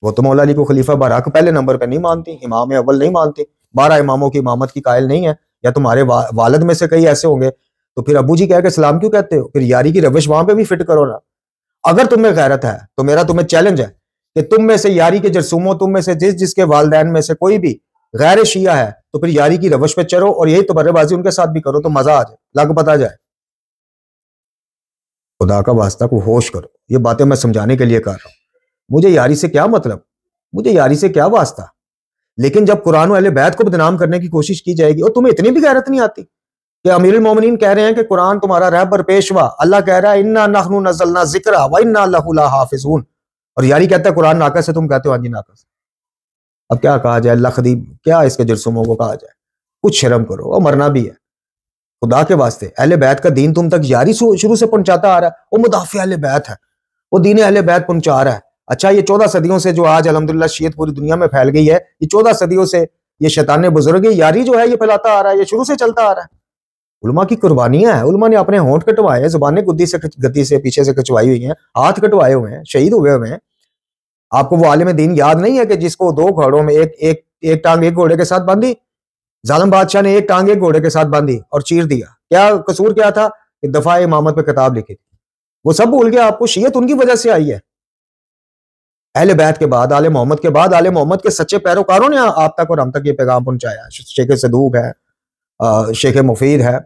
وہ تو مولا علی کو خلیفہ برحق پہلے نمبر پہ نہیں مانتی، امام اول نہیں مانتے، 12 اماموں کی امامت کی قائل نہیں ہے، یا تمہارے والد میں سے کئی ایسے ہوں گے، تو پھر ابو جی کہہ کے سلام کیوں کہتے ہو؟ پھر یاری کی روش وہاں پہ بھی فٹ کرو نا. اگر تم میں غیرت ہے تو میرا تمہیں چیلنج ہے کہ تم میں سے یاری کے جرسوموں، تم میں سے جس کے والدین میں سے کوئی بھی غیر شیعہ ہے تو پھر یاری کی روش پہ چلو اور یہی تبرے بازی ان کے ساتھ بھی کرو تو مزہ آ جائے، لگ پتہ جائے۔ خدا کا واسطہ کو ہوش کرو، یہ باتیں میں سمجھانے کے لیے کر رہا ہوں۔ مجھے یاری سے کیا مطلب، مجھے یاری سے کیا واسطہ، لیکن جب قرآن و اہل بیت کو بدنام کرنے کی کوشش کی جائے گی، اور تمہیں اتنی بھی غیرت نہیں آتی کہ امیر المومنین کہہ رہے ہیں کہ قرآن تمہارا رہبر پیشوا، اللہ کہہ رہا ہے انا نحن نزلنا ذکر وانا لہ لحافظون، اور یاری کہتا ہے قرآن ناقص ہے، تم کہتے ہو ہاں جی ناقص۔ اب کیا کہا جائے، اللہ خدیب کیا اس کے جرسوموں کو کہا جائے، کچھ شرم کرو، اور مرنا بھی ہے خدا کے واسطے۔ اہل بیت کا دین تم تک یاری شروع سے پہنچاتا آ رہا ہے، وہ مدافع اہل بیت ہے، وہ دین اہل بیت پہنچا رہا ہے۔ اچھا یہ 14 صدیوں سے جو آج الحمدللہ شیعت پوری دنیا میں پھیل گئی ہے، یہ 14 صدیوں سے یہ شیطان بزرگ یاری جو ہے یہ پھیلاتا آ رہا ہے، یہ شروع سے چلتا آ رہا ہے۔ علماء کی قربانیاں ہیں، علماء نے اپنے ہونٹ کٹوائے ہیں، زبانیں گدی سے پیچھے سے کچوائی ہوئی ہیں، ہاتھ کٹوائے ہوئے ہیں، شہید ہوئے ہوئے ہیں۔ آپ کو وہ عالم دین یاد نہیں ہے کہ جس کو 2 گھوڑوں میں ایک ٹانگ ایک گھوڑے کے ساتھ باندھی، ظالم بادشاہ نے ایک ٹانگ ایک گھوڑے کے ساتھ باندھی اور چیر دیا، کیا قصور کیا تھا کہ دفاع امامت پہ کتاب لکھی تھی، وہ سب بھول گیا آپ کو۔ شیعت ان کی وجہ سے آئی ہے، اہل بیت کے بعد، آل محمد کے بعد، آل محمد کے سچے پیروکاروں نے آپ تک اور ہم تک یہ پیغام پہنچایا۔ شیخ صدوق ہے، شیخ مفید ہے،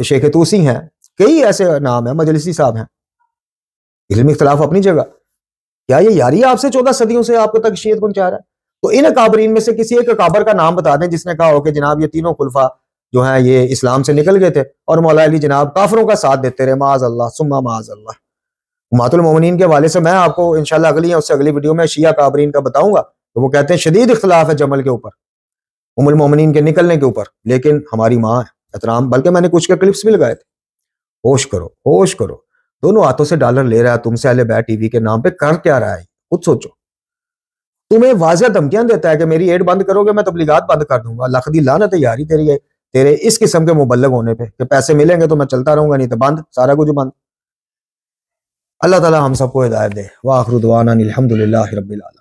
شیخ توسی ہیں، کئی ایسے نام ہیں، مجلسی صاحب ہیں۔ علمی اختلاف اپنی جگہ، کیا یہ یاری آپ سے 14 صدیوں سے آپ کو تک شیعت پہنچا رہا ہے؟ تو ان اکابرین میں سے کسی ایک اکابر کا نام بتا دیں جس نے کہا ہو کہ جناب یہ تینوں خلفاء جو ہیں یہ اسلام سے نکل گئے تھے اور مولا علی جناب کافروں کا ساتھ دیتے رہے، معاذ اللہ ثم معاذ اللہ۔ امہات المومنین کے حوالے سے میں آپ کو انشاءاللہ اگلی ویڈیو میں شیعہ اکابرین کا بتاؤں گا، تو وہ کہتے ہیں شدید اختلاف ہے جمل کے اوپر، ام المومنین کے نکلنے کے اوپر، لیکن ہماری ماں ہے احترام، بلکہ میں نے کچھ کے کلپس بھی لگائے تھے۔ ہوش کرو، ہوش کرو، دونوں ہاتھوں سے ڈالر لے رہا ہے تم سے اہل بیت ٹی وی کے نام پہ، کر کیا رہا ہے خود سوچو۔ تمہیں واضح دھمکیاں دیتا ہے کہ میری ایڈ بند کرو گے میں تبلیغات بند کر دوں گا، لخدی لعنت ہے یاری تیرے اس قسم کے مبلغ ہونے پہ کہ پیسے ملیں گے تو میں چلتا رہوں گا، نہیں تو بند، سارا کچھ بند۔ اللہ تعالی ہم سب کو ہدایت دے۔ وآخر دعوانا الحمدللہ رب العالمین۔